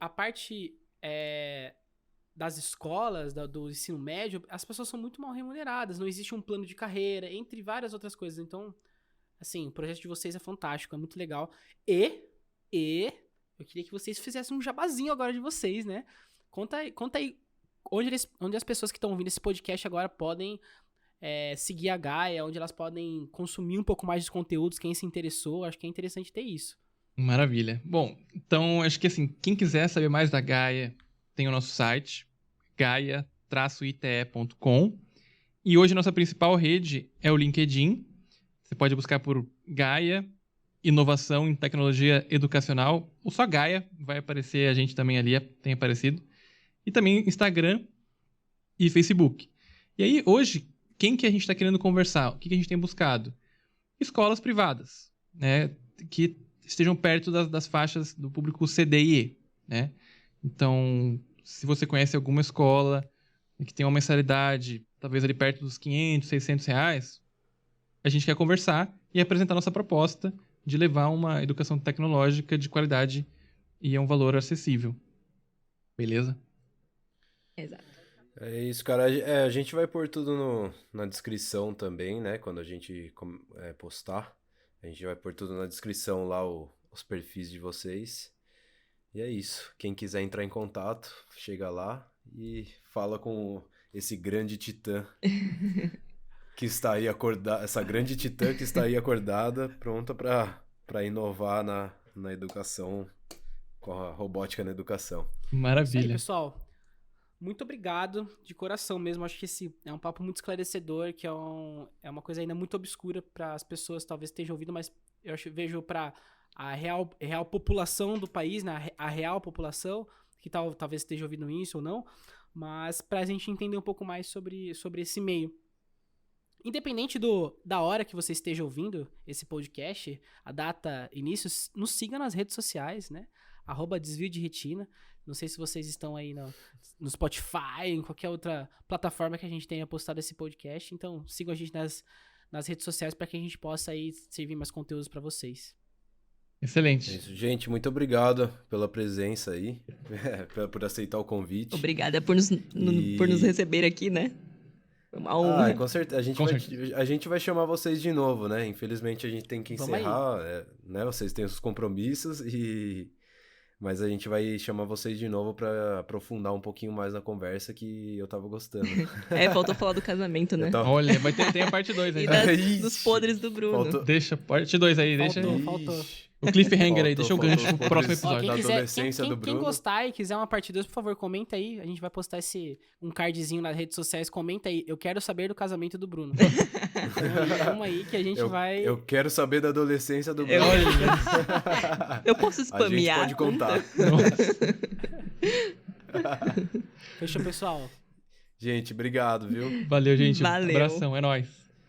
das escolas, do ensino médio, as pessoas são muito mal remuneradas, não existe um plano de carreira, entre várias outras coisas. Então, assim, o projeto de vocês é fantástico, é muito legal. E eu queria que vocês fizessem um jabazinho agora de vocês, né? Conta aí onde as pessoas que estão ouvindo esse podcast agora podem seguir a Gaia, onde elas podem consumir um pouco mais dos conteúdos, quem se interessou, acho que é interessante ter isso. Maravilha. Bom, então acho que assim, quem quiser saber mais da Gaia, tem o nosso site, gaia-ite.com. E hoje nossa principal rede é o LinkedIn. Você pode buscar por Gaia, Inovação em Tecnologia Educacional, ou só Gaia, vai aparecer a gente também ali, tem aparecido. E também Instagram e Facebook. E aí, hoje, quem que a gente está querendo conversar? O que a gente tem buscado? Escolas privadas, né, que estejam perto das faixas do público C, D e E, né? Então, se você conhece alguma escola que tem uma mensalidade, talvez ali perto dos R$500, R$600, a gente quer conversar e apresentar nossa proposta de levar uma educação tecnológica de qualidade e a um valor acessível. Beleza? Exato. É isso, cara. A gente vai pôr tudo na descrição também, né? Quando a gente postar. A gente vai pôr tudo na descrição lá, os perfis de vocês. E é isso. Quem quiser entrar em contato, chega lá e fala com esse grande titã que está aí acordada, essa grande titã que está aí acordada, pronta para inovar na educação, com a robótica na educação. Maravilha. Isso aí, pessoal. Muito obrigado, de coração mesmo. Acho que esse é um papo muito esclarecedor, que é uma coisa ainda muito obscura para as pessoas talvez estejam ouvindo, mas vejo para a real população do país, né? A real população, que talvez esteja ouvindo isso ou não, mas pra gente entender um pouco mais sobre esse meio. Independente da hora que você esteja ouvindo esse podcast, a data, início, nos siga nas redes sociais, né? @desvio de retina. Não sei se vocês estão aí no Spotify, em qualquer outra plataforma que a gente tenha postado esse podcast. Então, sigam a gente nas redes sociais para que a gente possa aí servir mais conteúdos para vocês. É Excelente. isso, gente, muito obrigado pela presença aí, por aceitar o convite. Obrigada por nos receber aqui, né? Foi uma honra. Com certeza. A gente vai chamar vocês de novo, né? Infelizmente a gente tem que Vamos aí. encerrar, né? Vocês têm os compromissos mas a gente vai chamar vocês de novo pra aprofundar um pouquinho mais na conversa que eu tava gostando. Faltou falar do casamento, né? Olha, tem a parte 2 aí. E né? dos podres do Bruno. Faltou- Deixa, parte 2 aí, deixa Faltou. o cliffhanger aí, deixa o gancho Faltou pro próximo os Ó, episódio. quem da quiser, adolescência do quem Bruno. gostar e quiser uma parte 2, por favor, comenta aí. A gente vai postar um cardzinho nas redes sociais. Comenta aí. Eu quero saber do casamento do Bruno. Então, vamos aí que a gente vai... Eu quero saber da adolescência do Eu- Bruno. Eu posso A gente spamear. pode contar. Fechou, pessoal? Gente, obrigado, viu? Valeu, gente. Valeu. Abração, é nóis.